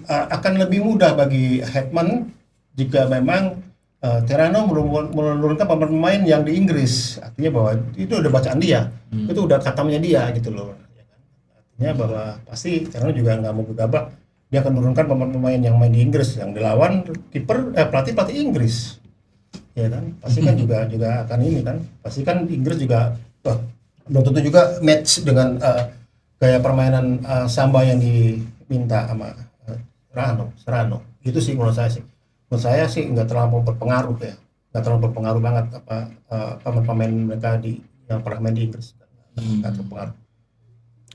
akan lebih mudah bagi Hetman jika memang Tirano menurunkan pemain yang di Inggris. Artinya bahwa itu udah bacaan dia, itu udah katamnya dia gitu loh. Artinya bahwa pasti Tirano juga nggak mau gegabah, dia akan menurunkan pemain yang main di Inggris, yang dilawan kiper pelatih Inggris, ya kan? Pasti kan juga akan ini kan, pasti kan Inggris juga belum tentu juga match dengan gaya permainan Samba yang diminta sama Serrano. Itu sih menurut saya sih nggak terlalu berpengaruh ya, nggak terlalu berpengaruh banget pemain mereka yang pernah main di Inggris, nggak terpengaruh.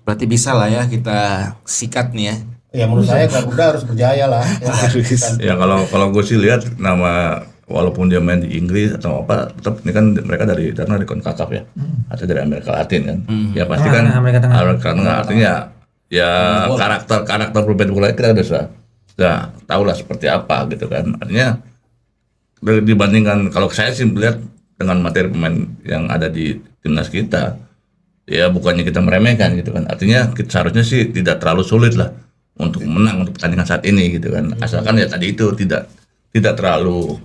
Berarti bisa lah ya kita sikat nih ya. Ya menurut saya Garuda harus berjaya lah. Ya kalau gue sih lihat nama, walaupun dia main di Inggris atau apa, tetap ini kan mereka dari CONCACAF ya, atau dari Amerika Latin kan. Ya pasti kan Amerika Tengah, artinya ya karakter berbeda bola kita sudah tahu lah seperti apa gitu kan. Artinya dibandingkan, kalau saya sih melihat dengan materi pemain yang ada di timnas kita, ya bukannya kita meremehkan gitu kan. Artinya kita seharusnya sih tidak terlalu sulit lah untuk menang untuk pertandingan saat ini gitu kan. Asalkan ya tadi itu tidak terlalu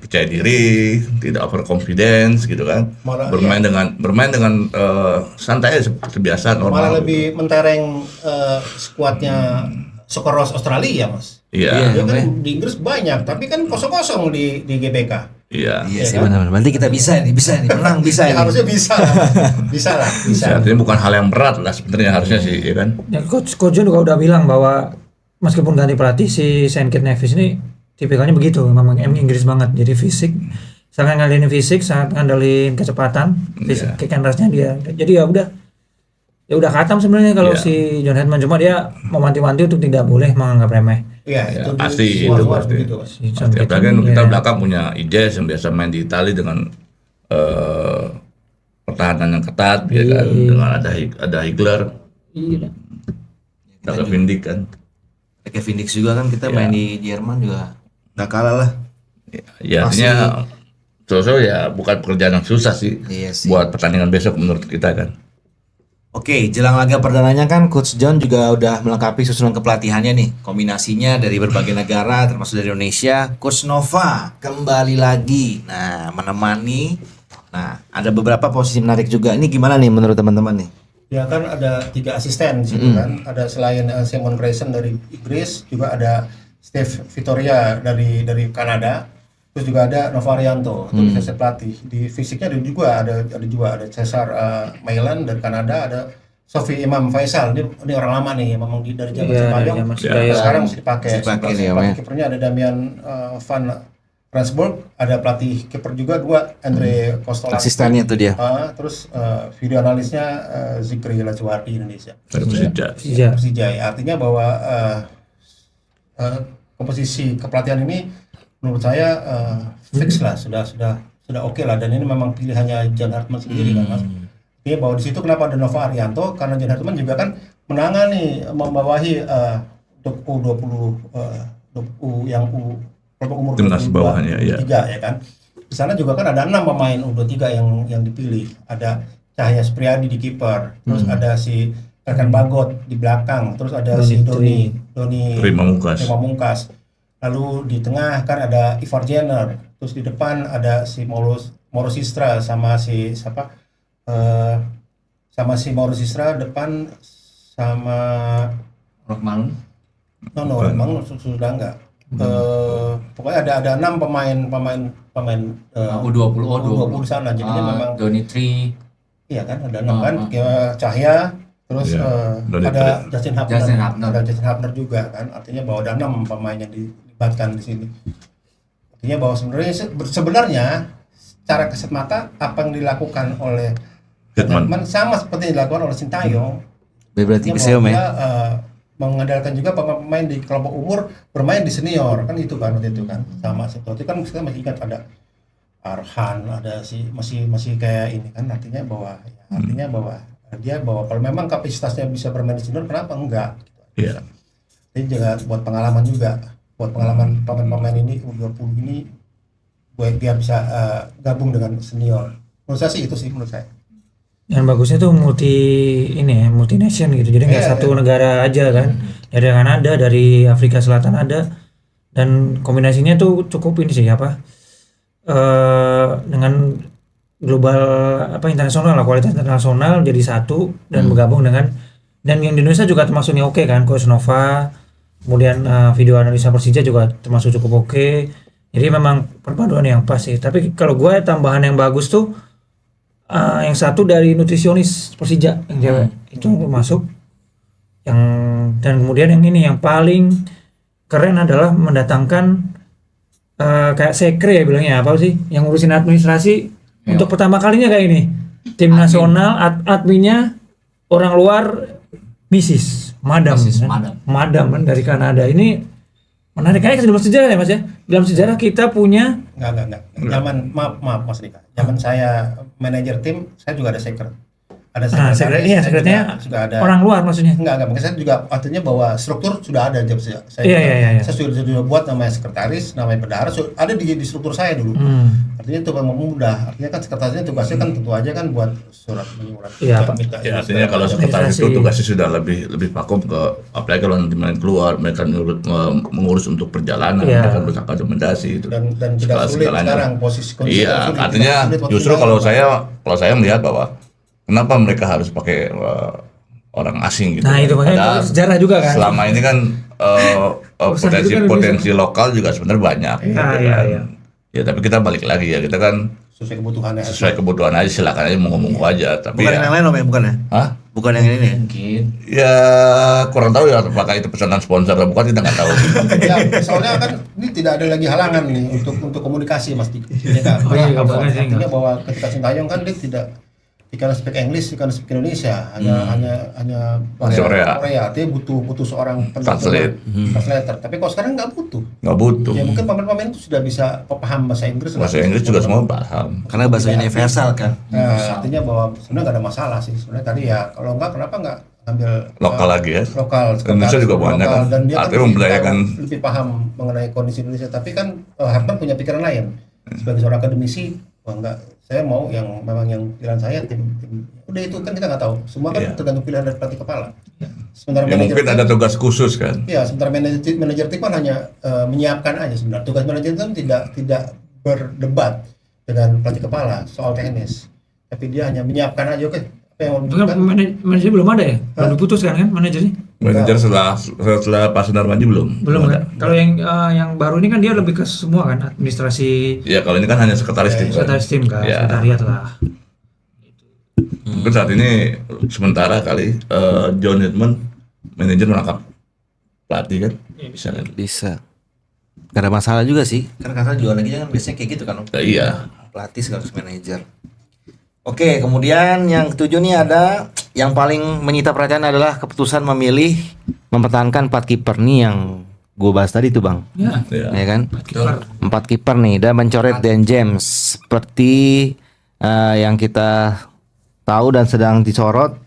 percaya diri, tidak overconfidence gitu kan. Bermain dengan santai seperti biasa, normal. Malah lebih mentereng skuadnya Socceroos Australia, Mas. Iya. Dia kan di Inggris banyak, tapi kan kosong-kosong di GBK. Iya. Iya sih, benar. Berarti kita bisa nih menang bisa Ya, nih. harusnya bisa lah. Artinya bukan hal yang berat lah sebenarnya harusnya sih, ya kan. Ya, Coach John juga udah bilang bahwa meskipun ganti pelatih, si Saint Kitts Nevis ini tipikalnya begitu, memang Inggris banget. Jadi fisik, sangat ngandelin fisik, sangat ngandelin kecepatan, fisik, kick and rush-nya dia. Jadi ya udah khatam sebenarnya kalau si John Hetman, cuma dia mewanti-wanti untuk tidak boleh menganggap remeh. Iya, Ya, itu pasti semua itu harus pasti. begitu, Mas. Si John Pasti. Hetman, Apalagi kita ya. belakang punya Ijes yang biasa main di Italia dengan pertahanan yang ketat, ya kan. Dengan ada Higler, Iya. ada Vindik kan. Kevin Dix juga kan kita main di Jerman juga nggak kalah lah. Ya artinya ya bukan pekerjaan yang susah sih, Iya sih. buat pertandingan besok menurut kita kan. Oke, jelang laga perdananya kan Coach John juga udah melengkapi susunan kepelatihannya nih. Kombinasinya dari berbagai negara termasuk dari Indonesia. Coach Nova kembali lagi. Nah, menemani. Nah, ada beberapa posisi menarik juga. Ini gimana nih menurut teman-teman nih? Ya kan ada 3 asisten di situ kan. Ada selain Simon Grayson dari Inggris, juga ada Steve Vittoria dari Kanada. Terus juga ada Novarianto itu bisa pelatih. Di fisiknya ada Cesar Mailan dari Kanada, ada Sofi Imam Faisal. Ini orang lama nih, memang dari zaman Iya, Cipayung. dari zaman Cipayung. Sekarang masih dipakai. Masih dipakai nih, ya. Kipernya ada Damian Van Rendsburg, ada pelatih kiper juga 2, Andre Kostolany. Asistennya tuh dia. Terus video analisnya Zikri Lajuardi Indonesia. Dari Persija. Persija. Ya, artinya bahwa komposisi kepelatihan ini menurut saya fix lah, sudah oke lah, dan ini memang pilihannya John Hartman sendiri kan Mas. Jadi bahwa di situ kenapa ada Nova Arianto, karena John Hartman juga kan menangani membawahi untuk U20 yang kelompok umur Timnas 22, bawahnya, ya. 23 ya kan. Di sana juga kan ada 6 pemain U23 yang dipilih. Ada Cahya Supriyadi di kiper, terus ada si Rekan Bagot di belakang, terus ada si Doni Rima Mungkas. Lalu di tengah kan ada Ivar Jenner, terus di depan ada si Mauro Sistra sama si siapa? Sama si Mauro Sistra depan sama Rockman. memang sudah enggak. Pokoknya ada 6 pemain U20 di sana, jadinya memang Doni Tri. iya kan ada 6 kan, kayak Cahya, terus ada Justin Hapner juga kan, artinya bahwa ada 6 pemain yang dilibatkan di sini. Artinya bahwa sebenarnya secara kasat mata apa yang dilakukan oleh Hartman sama seperti yang dilakukan oleh Sintayong. Berarti bisa ya. Mengandalkan juga pemain di kelompok umur bermain di senior kan, itu kan waktu itu kan sama seperti kan. Kita masih ingat ada Arhan, ada masih kayak ini kan, artinya bahwa kalau memang kapasitasnya bisa bermain di senior, kenapa enggak gitu. Iya. Jadi juga buat pengalaman pemain-pemain ini U20 ini biar bisa gabung dengan senior. Menurut saya sih itu sih menurut saya. Yang bagusnya tuh multi nation gitu, jadi nggak satu negara aja kan, dari Kanada, dari Afrika Selatan ada, dan kombinasinya tuh cukup ini sih dengan global internasional lah, kualitas internasional jadi satu dan bergabung dengan, dan yang di Indonesia juga termasuk yang oke kan, Coach Nova, kemudian video analisa Persija juga termasuk cukup oke. Jadi memang perpaduan yang pas sih. Tapi kalau gue tambahan yang bagus tuh yang satu dari nutrisionis Persija yang cewek itu masuk, dan kemudian yang paling keren adalah mendatangkan kayak sekre ya bilangnya, apa sih yang ngurusin administrasi untuk pertama kalinya kayak ini, tim nasional adminnya orang luar, Mrs. Madam kan dari Kanada. Ini menarik aja dalam sejarah ya Mas ya. Dalam sejarah kita punya enggak. Zaman maaf Mas Rika. Zaman saya manajer tim, saya juga ada secret. Ada sekretnya juga ada orang luar maksudnya. Enggak, makanya saya juga artinya bahwa struktur sudah ada jam saya. Iya. Saya sudah buat namanya sekretaris, namanya bendahara, ada di struktur saya dulu. Artinya itu memang mudah. Artinya kan sekretarisnya tugasnya kan tentu aja kan buat surat menyurat. Iya, Pak. Ya, artinya kalau sekretaris itu tugasnya sudah lebih vakum ke, apalagi kalau nanti main keluar, mereka mengurus untuk perjalanan, mereka urus akomodasi itu. Dan tidak sulit sekarang posisi kondisi. Iya, artinya justru kalau saya melihat bahwa kenapa mereka harus pakai orang asing gitu. Nah, itu makanya sejarah juga kan. Selama ini kan potensi lokal juga sebenarnya banyak. Iya. Ya, tapi kita balik lagi ya, kita kan sesuai kebutuhan aja, silakan aja mau ngomong aja. Tapi Bukan yang lain Om ya, bukan ya? Hah? Bukan yang ini ya? Mungkin. Ya kurang tahu ya apakah itu pesanan sponsor atau bukan, kita nggak tahu. Ya, soalnya kan ini tidak ada lagi halangan nih untuk komunikasi Mas Diki. Ya, artinya bahwa ketika Sintayong kan dia tidak speak English, kan speak Indonesia, hanya bahasa Korea. Dia butuh seorang translator. Tapi kalau sekarang nggak butuh. Ya mungkin pemain-pemain itu sudah bisa paham bahasa Inggris. Bahasa Inggris juga semua paham. Karena bahasa universal kan. Artinya bahwa sebenarnya nggak ada masalah sih. Sebenarnya tadi ya kalau kenapa nggak ambil lokal lagi ya. Lokal. Indonesia juga banyak kan. Dan dia artinya memberdayakan. Lebih paham mengenai kondisi Indonesia. Tapi kan Hartman punya pikiran lain. Sebagai seorang akademisi, saya mau yang memang yang pilihan saya tim udah itu kan kita nggak tahu, semua kan tergantung pilihan dari pelatih kepala. Sementara mungkin ada tugas khusus kan. Iya, sementara manajer tim kan hanya menyiapkan aja sebenarnya. Tugas manajer tim tidak berdebat dengan pelatih kepala soal teknis, tapi dia hanya menyiapkan aja. Oke, apa yang mau dibutuhkan. Manajer belum ada ya? Belum diputuskan kan manajernya? Manajer setelah Pak Sundarmanji belum ada. Kalau yang baru ini kan dia lebih ke semua kan, administrasi. Ya kalau ini kan hanya sekretaris tim. Sekretaris tim kan, sekretariat lah. Mungkin saat ini sementara kali John Hartman manajer menangkap pelatih kan, bisa kan? Bisa. Gak ada masalah juga sih. Karena kata jual lagi kan biasanya kayak gitu kan. Om. Iya. Pelatih sekaligus manajer. Oke, kemudian yang ketujuh nih ada yang paling menyita perhatian adalah keputusan memilih mempertahankan 4 kiper nih yang gue bahas tadi tuh Bang. Ya. Iya. Ya kan? Betul. 4 kiper nih dan mencoret Dan James seperti yang kita tahu dan sedang disorot.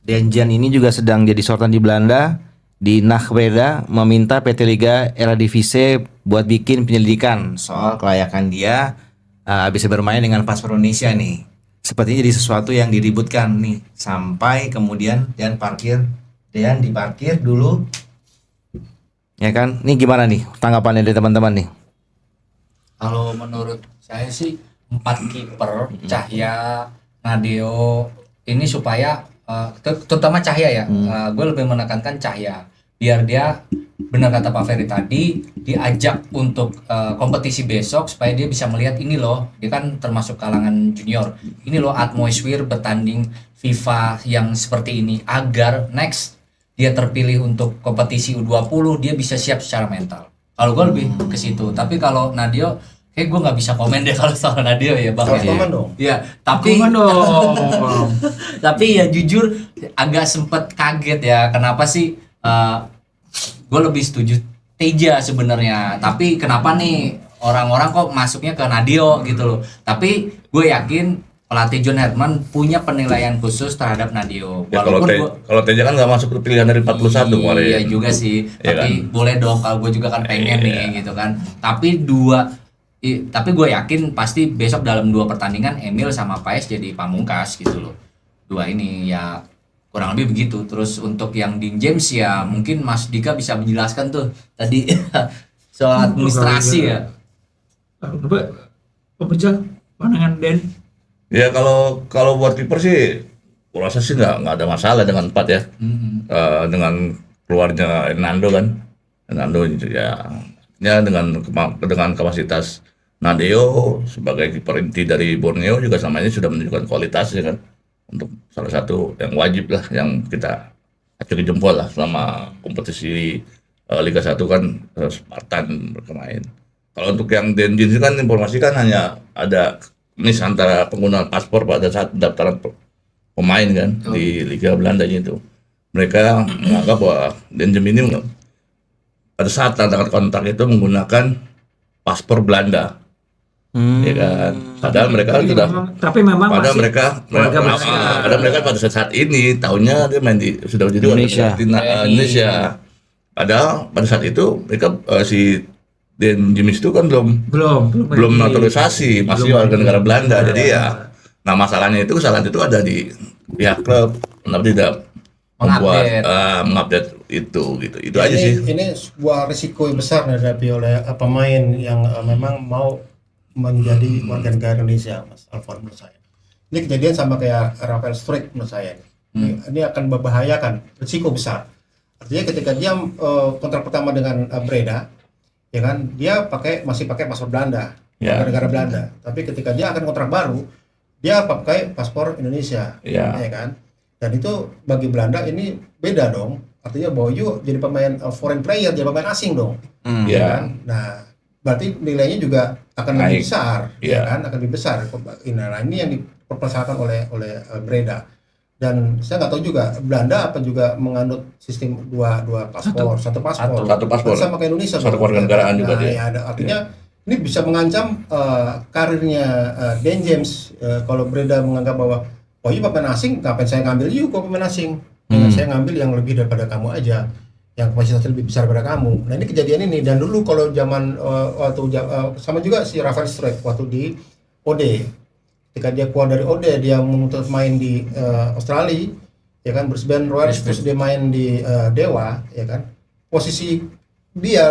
Dan James ini juga sedang jadi sorotan di Belanda. Di Nachtbreda meminta PT Liga Eredivisie buat bikin penyelidikan soal kelayakan dia bisa bermain dengan paspor Indonesia nih. Sepertinya jadi sesuatu yang diributkan nih sampai kemudian dan diparkir dulu. Ya kan? Ini gimana nih tanggapannya dari teman-teman nih? Kalau menurut saya sih 4 kiper Cahya, Nadeo ini supaya terutama Cahya ya, gue lebih menekankan Cahya biar dia benar kata Pak Ferry tadi diajak untuk kompetisi besok supaya dia bisa melihat ini loh, dia kan termasuk kalangan junior, ini loh atmosfer bertanding FIFA yang seperti ini agar next dia terpilih untuk kompetisi U20 dia bisa siap secara mental. Kalau gue lebih ke situ. Tapi kalau Nadeo kayak gue nggak bisa komen deh kalau soal Nadeo ya Bang. Harus Ya. komen dong. Iya, tapi Komen dong. tapi ya jujur agak sempet kaget ya kenapa sih gue lebih setuju Teja sebenarnya, tapi kenapa nih orang-orang kok masuknya ke Nadeo gitu loh. Tapi gue yakin pelatih John Herdman punya penilaian khusus terhadap Nadeo. Ya, kalau Teja kan nggak masuk ke pilihan dari 41 kemarin. Iya juga sih, Iya tapi boleh dong kalau gue juga kan pengen nih gitu kan. Tapi tapi gue yakin pasti besok dalam 2 pertandingan Emil sama Paes jadi pamungkas gitu loh. 2 ini ya kurang lebih begitu. Terus untuk yang Dean James ya mungkin Mas Dika bisa menjelaskan tuh tadi soal administrasi ya. Coba pemecah pandangan Den. Ya kalau buat kiper sih, gua rasa sih nggak ada masalah dengan 4 ya. Dengan keluarnya Hernando kan, Hernando ya dengan kapasitas Nadeo sebagai kiper inti dari Borneo juga selama ini sudah menunjukkan kualitasnya kan. Untuk salah satu yang wajib lah yang kita acungi jempol lah selama kompetisi Liga 1 kan Spartan bermain. Kalau untuk yang Denjin kan informasi kan hanya ada miss antara penggunaan paspor pada saat pendaftaran pemain kan di Liga Belanda itu. Mereka menganggap bahwa Denjin ini pada saat tanda kontrak itu menggunakan paspor Belanda. Ya kan, padahal mereka sudah, Memang padahal masih mereka pada saat ini tahunya dia main sudah jadi Indonesia. Indonesia. Padahal pada saat itu mereka si Dan James itu kan belum naturalisasi, masih warga negara Belanda. Jadi ya, nah masalahnya itu kesalahan itu ada di pihak klub, kenapa tidak mengupdate itu gitu. Itu aja sih. Ini sebuah risiko yang besar dihadapi oleh pemain yang memang mau menjadi warga negara Indonesia, Mas Alfon, menurut saya. Ini kejadian sama kayak Rafael Struijk menurut saya. Ini akan membahayakan, risiko besar. Artinya ketika dia kontrak pertama dengan Breda, ya kan, dia masih pakai paspor Belanda, warga negara Belanda. Tapi ketika dia akan kontrak baru, dia pakai paspor Indonesia, ya kan. Dan itu bagi Belanda ini beda dong. Artinya bahwa jadi pemain foreign player, jadi pemain asing dong. Ya kan? Nah, berarti nilainya juga akan lebih besar, ya kan, akan lebih besar. Nah, ini yang dipermasalahkan oleh Breda. Dan saya nggak tahu juga Belanda apa juga menganut sistem dua paspor, satu paspor sama kayak Indonesia, satu kewarganegaraan juga dia. Ya, artinya ini bisa mengancam karirnya Dan James. Kalau Breda menganggap bahwa iya pemain asing, ngapain saya ngambil juga pemain asing? Saya ngambil yang lebih daripada kamu aja, yang kapasitasnya lebih besar daripada kamu. Nah, ini kejadian ini. Dan dulu kalau zaman sama juga si Rafael Struijk waktu di OD, ketika dia keluar dari OD, dia menuntut main di Australia, ya kan, Brisbane Roar, terus dia main di Dewa, ya kan, posisi dia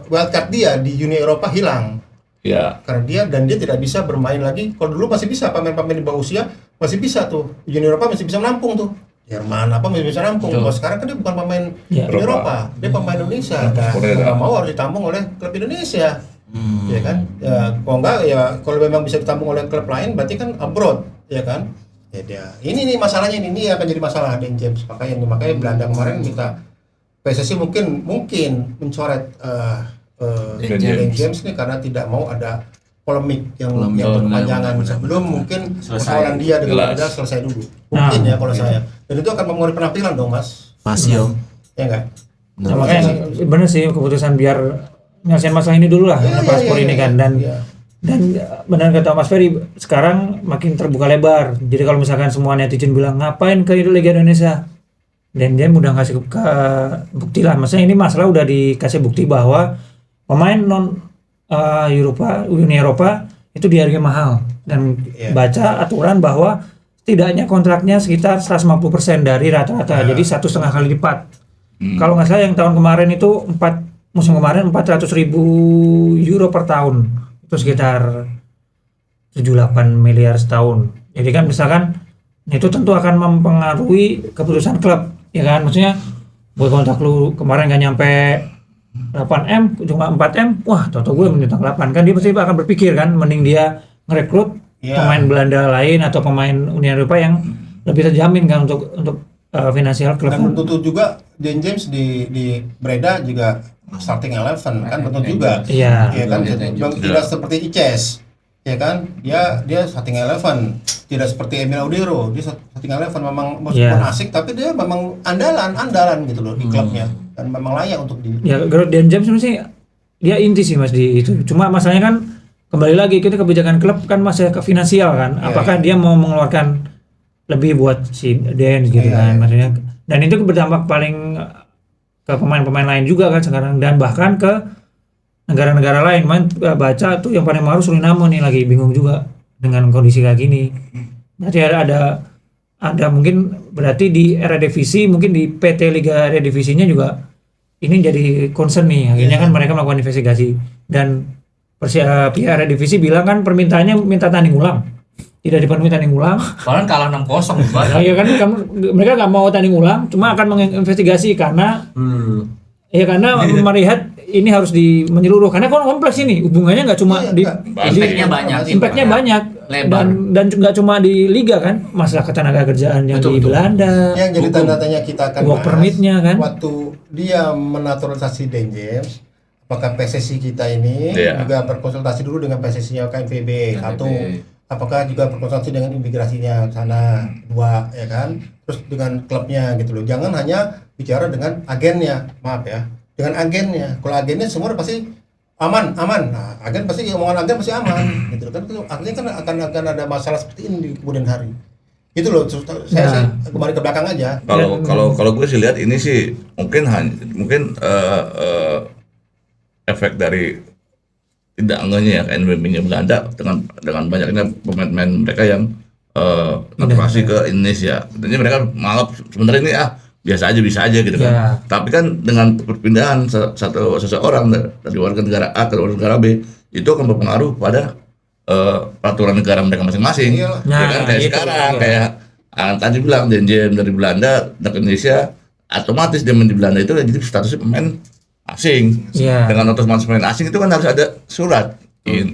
wildcard dia di Uni Eropa hilang. Ya. Karena dia tidak bisa bermain lagi. Kalau dulu masih bisa, pemain-pemain di bawah usia masih bisa tuh, Uni Eropa masih bisa menampung tuh. Jerman apa masih bisa nampung. Kalau sekarang kan dia bukan pemain Eropa, dia pemain Indonesia. Nggak mau harus ditampung oleh klub Indonesia, ya kan? Ya, kalau enggak ya kalau memang bisa ditampung oleh klub lain, berarti kan abroad, ya kan? Ya dia. Ini nih masalahnya ini akan jadi masalah Dan James. Makanya Belanda kemarin minta PSSI mungkin mencoret Dan James nih karena tidak mau ada polemik yang berkepanjangan sebelum mungkin persoalan dia dengan Belanda selesai dulu. Mungkin ya kalau saya. Dan itu akan mempengaruhi penampilan dong, Mas. Pasti Om. Ya enggak? Nah, makanya bener sih keputusan biar nyelesain masalah ini dulu lah paspor ini kan dan benar kata Mas Ferry sekarang makin terbuka lebar. Jadi kalau misalkan semua netizen bilang ngapain ke Liga Indonesia, dan dia udah ngasih ke bukti lah. Maksudnya ini masalah udah dikasih bukti bahwa pemain non Uni Eropa itu dihargai mahal dan baca aturan bahwa setidaknya kontraknya sekitar 150% dari rata-rata, jadi 1,5 kali lipat. Kalau nggak salah yang tahun kemarin itu musim kemarin 400.000 euro per tahun, itu sekitar 7-8 miliar setahun. Jadi kan misalkan itu tentu akan mempengaruhi keputusan klub, ya kan? Maksudnya buat kontrak lu kemarin nggak nyampe 8M, cuma 4M, wah toto gue minta 8, kan dia pasti akan berpikir kan, mending dia ngerekrut pemain Belanda lain atau pemain Uni Eropa yang lebih terjamin kan untuk finansial klub. Dan tentu juga Dan James di Breda juga starting 11 kan tentu juga. Iya. Ya kan tidak seperti Ices. Ya kan? Dia starting 11. Tidak seperti Emil Audero, dia starting 11 memang meskipun asik tapi dia memang andalan gitu loh di klubnya dan memang layak untuk di. Ya, Dan James sih dia inti sih Mas di itu. Cuma masalahnya kan kembali lagi kita kebijakan klub kan masih ke finansial kan. Apakah dia mau mengeluarkan lebih buat si Dan gitu kan maksudnya, dan itu berdampak paling ke pemain-pemain lain juga kan sekarang, dan bahkan ke negara-negara lain. Baca tuh yang paling baru Suriname nih lagi bingung juga dengan kondisi kayak gini. Berarti ada mungkin berarti di Eredivisie, mungkin di PT Liga Eredivisie-nya juga ini jadi concern nih. Akhirnya kan mereka melakukan investigasi dan pihak Eredivisie bilang kan permintaannya minta tanding ulang. Tidak dipenuhi tanding ulang. Soalnya kalah 6-0 Nah, ya kan mereka nggak mau tanding ulang, cuma akan menginvestigasi karena karena melihat ini harus menyeluruh karena kompleks ini hubungannya nggak cuma impactnya banyak dan nggak cuma di liga kan, masalah ketenaga kerjaan yang di Belanda yang jadi tanda tanya kita akan work permitnya kan waktu dia menaturalisasi Dan James, apakah PSSI kita ini juga berkonsultasi dulu dengan PSSI-nya KNVB satu, apakah juga berkonsultasi dengan imigrasinya sana dua, ya kan, terus dengan klubnya gitu loh. Jangan hanya bicara dengan agennya, maaf ya, dengan agennya. Kalau agennya semua pasti aman, nah, agen pasti omongan agen pasti aman gitu kan. Artinya kan akan ada masalah seperti ini di kemudian hari. Itu loh, saya sih kembali ke belakang aja. Kalau gue sih lihat ini sih mungkin efek dari tidak enggaknya ya KNVB-nya Belanda dengan banyaknya pemain-pemain mereka yang naturalisasi ke Indonesia. Jadi mereka menganggap sebenarnya ini biasa aja bisa aja gitu kan. Tapi kan dengan perpindahan seseorang dari warga negara A ke warga negara B itu akan berpengaruh pada peraturan negara mereka masing-masing. Ya kan kayak sekarang kayak tadi bilang Dan James dari Belanda ke Indonesia, otomatis dia main di Belanda itu jadi statusnya pemain asing. Dengan otomatis pemain asing itu kan harus ada surat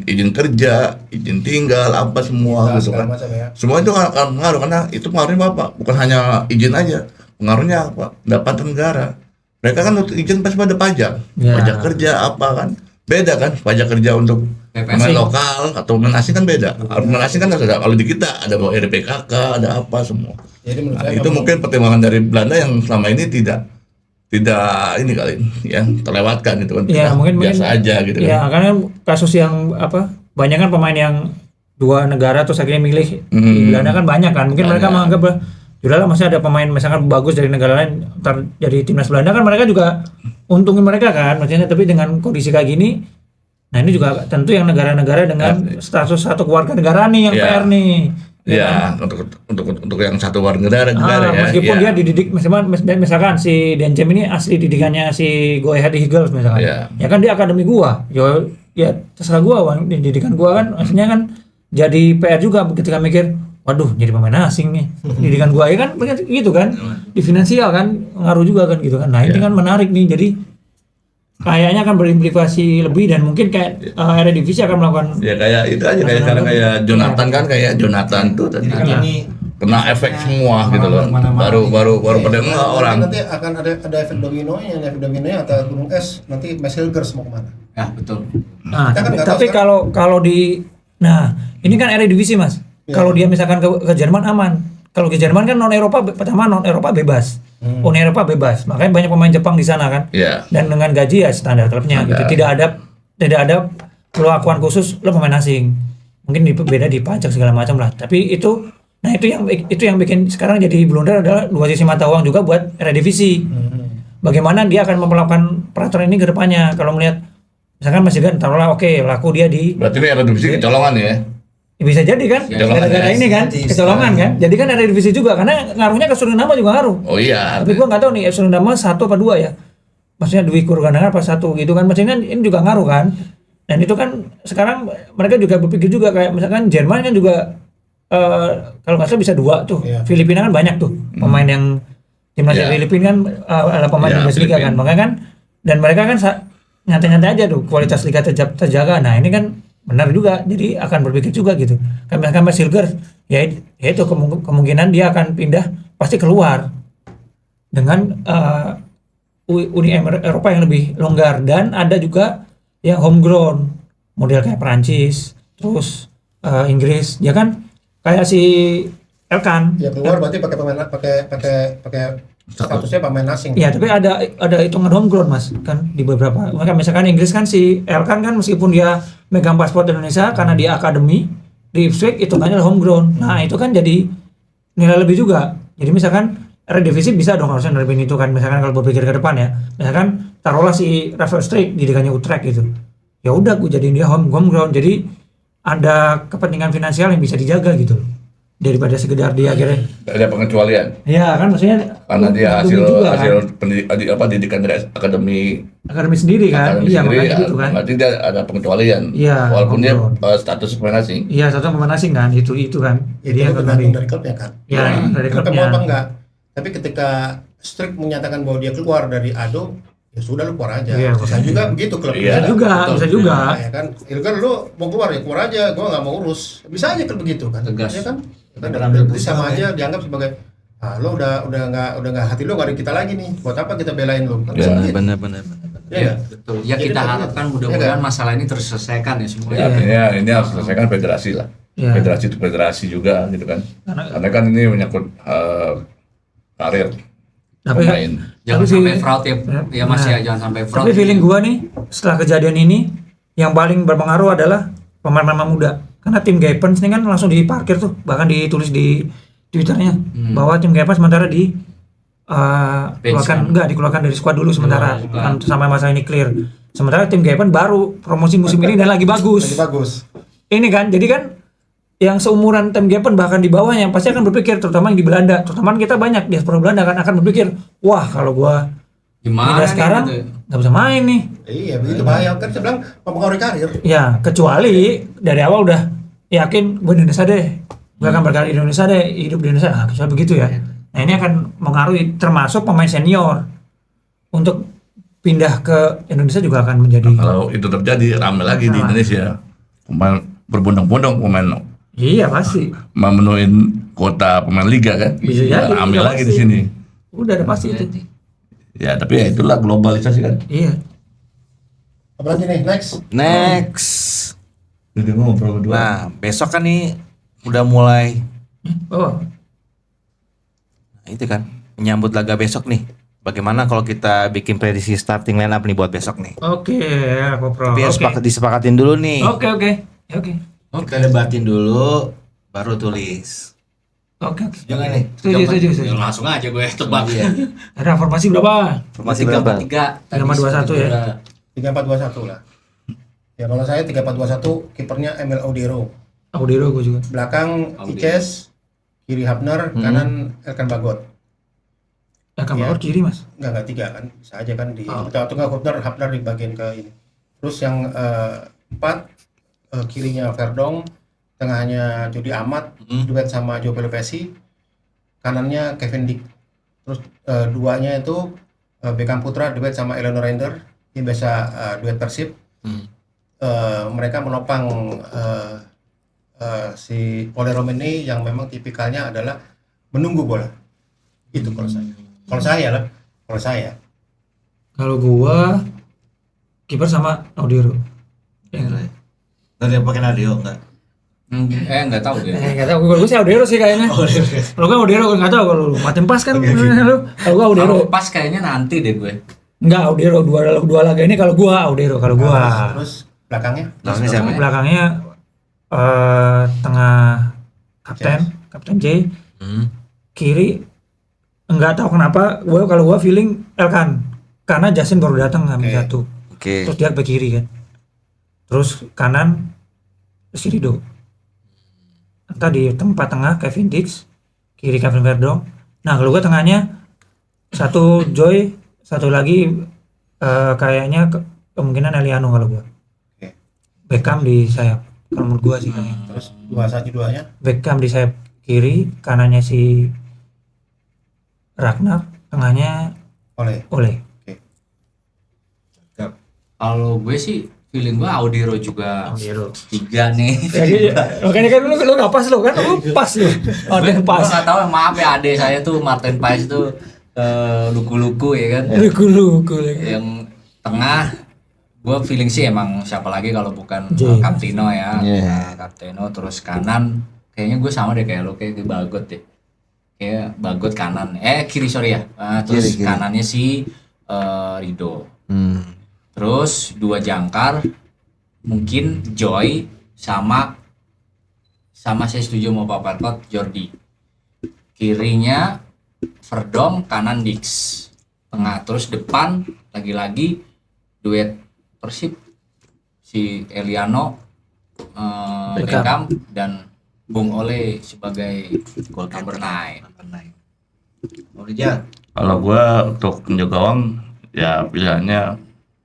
izin kerja, izin tinggal, apa semua gitu kan. Semua itu akan pengaruh karena itu pengaruhnya apa? Bukan hanya izin aja, pengaruhnya apa? Pendapatan negara. Mereka kan untuk izin pasti ada pajak, pajak kerja apa kan? Beda kan pajak kerja untuk pemain lokal atau pemain asing kan beda. Pemain asing kan ada, kalau di kita ada RPKK, ada apa semua. Jadi itu mungkin pertimbangan dari Belanda yang selama ini tidak ini kali ya terlewatkan gitu kan. Mungkin biasa aja gitu kan. Ya karena kasus yang banyak kan pemain yang dua negara terus akhirnya milih di Belanda kan banyak kan. Mungkin mereka menganggap udahlah masih ada pemain misalkan bagus dari negara lain ntar jadi timnas Belanda kan, mereka juga untungin mereka kan maksudnya. Tapi dengan kondisi kayak gini, nah ini juga tentu yang negara-negara dengan status satu keluarga negara nih yang PR nih. Untuk yang satu warga negara ya. Meskipun dia dididik misalkan si Dan James ini asli didikannya si Go Ahead Eagles misalkan. Ya kan dia akademi gua. Ya terserah gua, didikan gua kan aslinya kan jadi PR juga ketika mikir, waduh jadi pemain asing nih. Didikan gua ya kan gitu kan. Di finansial kan ngaruh juga kan gitu kan. Nah, ini kan menarik nih. Jadi kayaknya akan berimplikasi lebih dan mungkin kayak Eredivisie akan melakukan kayak itu aja kayak sekarang kayak Jonathan kan, kayak Jonathan tuh tadi ini kena efek semua gitu loh. Baru pada enggak orang. Nanti akan ada efek dominonya atau gunung es, nanti Hilgers mau kemana? Ya betul. Nah, Kita kan nggak tapi tahu kalau di ini kan Eredivisie Mas. Iya. Kalau dia misalkan ke Jerman aman. Kalau ke Jerman kan non Eropa bebas. Uni Eropa bebas. Makanya banyak pemain Jepang di sana kan. Iya. Dan dengan gaji ya standar klubnya gitu. Tidak ada perlakuan khusus lo pemain asing. Mungkin beda di pajak segala macam lah. Tapi itu yang bikin sekarang jadi blunder adalah dua sisi mata uang juga buat Eredivisie. Bagaimana dia akan memperlakukan peraturan ini ke depannya. Kalau melihat misalkan Mas Jegan taruhlah laku dia di Berarti ini Eredivisie kecolongan ya. ya bisa jadi kan gara-gara ini kan kecolongan kan. Jadi kan ada divisi juga karena ngaruhnya ke Suriname juga ngaruh. Oh iya. Tapi gua nggak tahu nih Suriname 1 apa 2 ya. Maksudnya Dwi Kurgandanga apa 1 gitu kan. Maksudnya ini juga ngaruh kan. Dan itu kan sekarang mereka juga berpikir juga kayak misalkan Jerman kan juga kalau nggak salah bisa 2 tuh. Iya. Filipina kan banyak tuh pemain yang timnas Iya. Filipina kan ada pemain Iya, Bundesliga Filipina. kan. Makanya kan dan mereka kan nyantai-nyantai aja tuh kualitas liga terjaga. Nah, ini kan benar juga. Jadi akan berpikir juga gitu. Kan misalkan Mas Hilgers ya itu kemungkinan dia akan pindah pasti keluar dengan Uni Eropa yang lebih longgar dan ada juga yang homegrown model kayak Perancis terus Inggris ya kan kayak si Elkan Ya keluar berarti pakai statusnya pemain asing. ya tapi ada hitungan homegrown Mas kan di beberapa maka misalkan Inggris kan si Elkan kan meskipun dia megang paspor Indonesia karena dia akademi di Ipswich hitungannya homegrown. Nah itu kan jadi nilai lebih juga. Jadi misalkan Eredivisie bisa dong harusnya nerbin itu kan misalkan kalau berpikir ke depan ya misalkan taruhlah si Rafael Struijk di liganya Utrecht gitu ya udah gue jadiin dia homegrown jadi ada kepentingan finansial yang bisa dijaga gitu loh daripada sekedar dia akhirnya Ada pengecualian. ya kan maksudnya Karena dia hasil juga, didikan dari akademi akademi sendiri kan akademi iya sendiri, makanya gitu kan berarti dia ada pengecualian. Iya, Walaupun dia homegrown. status pemain asing. iya satu pemain asing kan itu kan Itu jadi yang tergantung kembali dari klubnya kan. ya dari Klubnya klubnya mau apa enggak? Tapi ketika Strict menyatakan bahwa dia keluar dari ADO, ya sudah lu keluar aja. Iya, Bisa juga begitu klubnya. Iya, bisa juga Nah, ya kan, kan lu mau keluar ya keluar aja, gua nggak mau urus. Bisa aja klub begitu kan. Tegas. Ya kan? Kan Berambil jadi sama pusat, aja dianggap sebagai lo udah nggak hati lo nggak ada kita lagi nih. Buat apa kita belain lo? Kan bisa begitu. bener. Iya nggak? Betul. Ya Jadi kita begitu. harapkan Iya mudah-mudahan kan? masalah ini terselesaikan ya Ya, semuanya. artinya ini harus selesaikan federasi lah. Iya. Federasi itu federasi juga gitu kan. Karena kan ini menyangkut karir tapi pemain. Jangan Tapi sampai sih- fraud ya Mas Nah. ya, jangan sampai fraud. tapi feeling gua nih setelah kejadian ini yang paling berpengaruh adalah pemain-pemain muda karena tim Gapens ini kan langsung diparkir tuh bahkan ditulis di Twitternya bahwa tim Gapens sementara dikeluarkan dari skuad dulu sementara kan sampai masa ini clear sementara tim Gapens baru promosi musim ini dan lagi Lagi bagus bagus. ini kan jadi kan yang seumuran tim Gapens bahkan di bawahnya pasti akan berpikir terutama yang di Belanda terutama kita banyak diaspora Belanda akan berpikir wah kalau gua Gimana pindah nih sekarang gitu? nggak bisa main nih. Iya begitu bahaya kan saya bilang mempengaruhi karir. Ya, kecuali dari awal udah yakin gue di Indonesia deh. Gue akan berkarir di Indonesia deh, hidup di Indonesia. Nah, kecuali begitu ya. Nah, ini akan mempengaruhi termasuk pemain senior. Untuk pindah ke Indonesia juga akan menjadi Kalau itu terjadi ramai lagi di Masalah. Indonesia. Pemain berbondong-bondong pemain iya pasti. memenuhi kuota pemain liga kan. Bisa Ya, jadi, ambil iya, lagi pasti. di sini. Udah ada pasti itu. Ya, tapi ya itulah globalisasi kan. Iya. Apalagi nih next. Next. Jadi ngobrol berdua. Nah, besok kan nih udah mulai Oh, itu kan menyambut laga besok nih. Bagaimana kalau kita bikin prediksi starting line up nih buat besok nih? oke, aku pro. Tapi harus disepakatin dulu nih. Oke. Ya, oke. Kita debatin dulu, baru tulis. Oke. Jangan nih. Setuju. Ya, langsung aja gue tebak. Iya. Ada formasi berapa? Formasi berapa? 3-4-3. 3-4-2-1 ya? 3421 lah. Ya kalau saya 3421 kipernya Emil Audero. Audero gue juga. Belakang Ices, kiri Hapner, kanan Elkan Bagot. Akan Ya. bawa kiri mas. Enggak 3 kan. Bisa aja kan di tengah Hapner di bagian ke ini. Terus yang 4 kirinya Verdong, tengahnya Jody Amat, duet sama Joe Pelopesi, kanannya Kevin Dick. Terus duanya itu Beckham Putra duet sama Eleanor Render, ini biasa duet Persib. Mereka menopang si Ole Romen ini yang memang tipikalnya adalah menunggu bola. Itu kalau saya. Kalau saya Kalau gua kiper sama Audero. Dari pakai Nadio enggak? Nggak tahu ya. Nggak tahu, gue sih Audero sih kayaknya. Kalau gue Audero nggak tahu kalau lu Martin Pas kan lu. Kalau gue Audero. Kalau pas kayaknya nanti deh gue. Enggak, Audero dua laga ini kalau gua Audero kalau gua. terus belakangnya Belakangnya tengah Kapten J. Kiri enggak tahu kenapa kalau gua feeling Elkan karena Justin baru datang hamil satu. Oke. Terus dia ke kiri kan. Terus kanan si Rido. Entah di tempat tengah Kevin Dix, kiri Kevin Verdong. Nah, kalau gua tengahnya satu Joy, satu lagi kayaknya kemungkinan Eliano kalau gua. Oke. Beckham di sayap. Kalau menurut gua sih kayaknya. terus 2-1-2-nya Beckham di sayap kiri, kanannya si Ragnar, tengahnya oleh Ole. Kalau gue sih feeling gue Audero juga Audero. 3 nih. Jadi makanya kan lu nggak pas lu kan, lu pas lu. Martin Gue Pas. nggak tahu, maaf ya adek saya tuh Martin Paes tuh luku-luku ya kan. Luku lagi. Yang tengah gue feeling sih emang siapa lagi kalau bukan J. Captino ya. Yeah. Captino, terus kanan kayaknya gue sama deh kayak lo, kayak Bagot deh. Kayak Bagot kanan. Kiri sorry ya. Terus Kiri. kanannya si Rido. Hmm. Terus 2 jangkar mungkin Joy sama saya setuju sama Pak Perkot Jordi. Kirinya Verdong, kanan Dix. Tengah terus depan lagi-lagi duet Persib si Eliano, Beckham dan Bung Ole sebagai goal number 9. Mau Rijal? Kalau gua untuk penjaga gawang ya pilihannya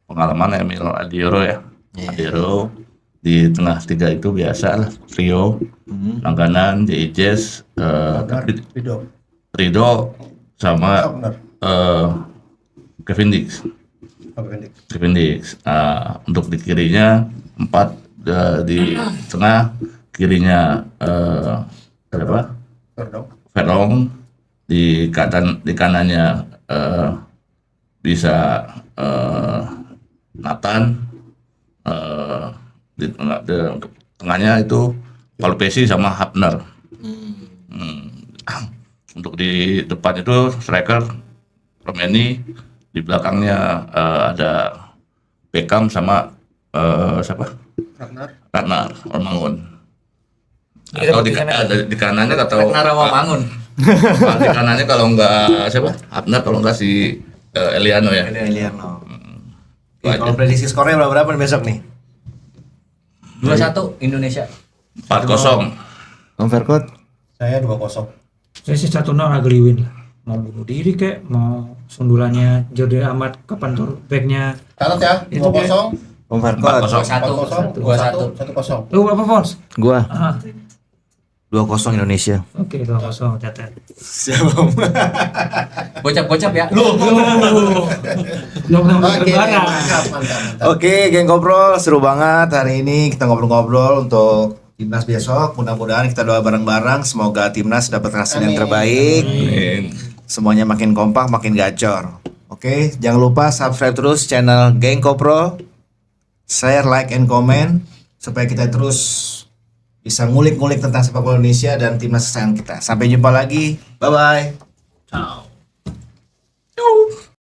pengalaman Emil Audero ya. Audero di tengah 3 itu biasa lah, trio. Langganan Jez, Rido sama benar Kevin Dix. pendek Kevin Dix. Untuk di kirinya 4, di tengah kirinya apa? Verong, di kanannya bisa Nathan, di tengahnya itu Palpesi sama Hapner. Untuk di depan itu striker Romeni, di belakangnya ada Beckham sama siapa? Ragnar Ormangun. Atau di kanannya atau Ragnar Rawamangun. di kanannya kalau enggak siapa? Hapner, kalau enggak si Eliano ya. Eliano. Kalau prediksi skornya berapa nih besok nih? 2-1 Indonesia. 4-0. Om Verkot. saya 2-0 Saya sih 1-0 Agliwin lah. Mau bunuh diri kek, mau sundulannya Jordi Amat ke pantur backnya. catat ya Itu 2-0 Om Verkot. 2-1. 2-1 Lu apa Fons? Gua Ah, 2-0 Indonesia. oke 2-0 catat. Gocap-gocap ya. Belum Oke, lebaran. mantap. Oke, geng ngobrol seru banget hari ini kita ngobrol-ngobrol untuk timnas besok. Mudah-mudahan kita doa bareng-bareng semoga timnas dapat hasil yang terbaik. Semuanya makin kompak, makin gacor. Oke, jangan lupa subscribe terus channel Geng Kopro. Share, like, and comment supaya kita terus bisa ngulik-ngulik tentang sepak bola Indonesia dan timnas kesayangan kita. Sampai jumpa lagi. Bye-bye. Ciao.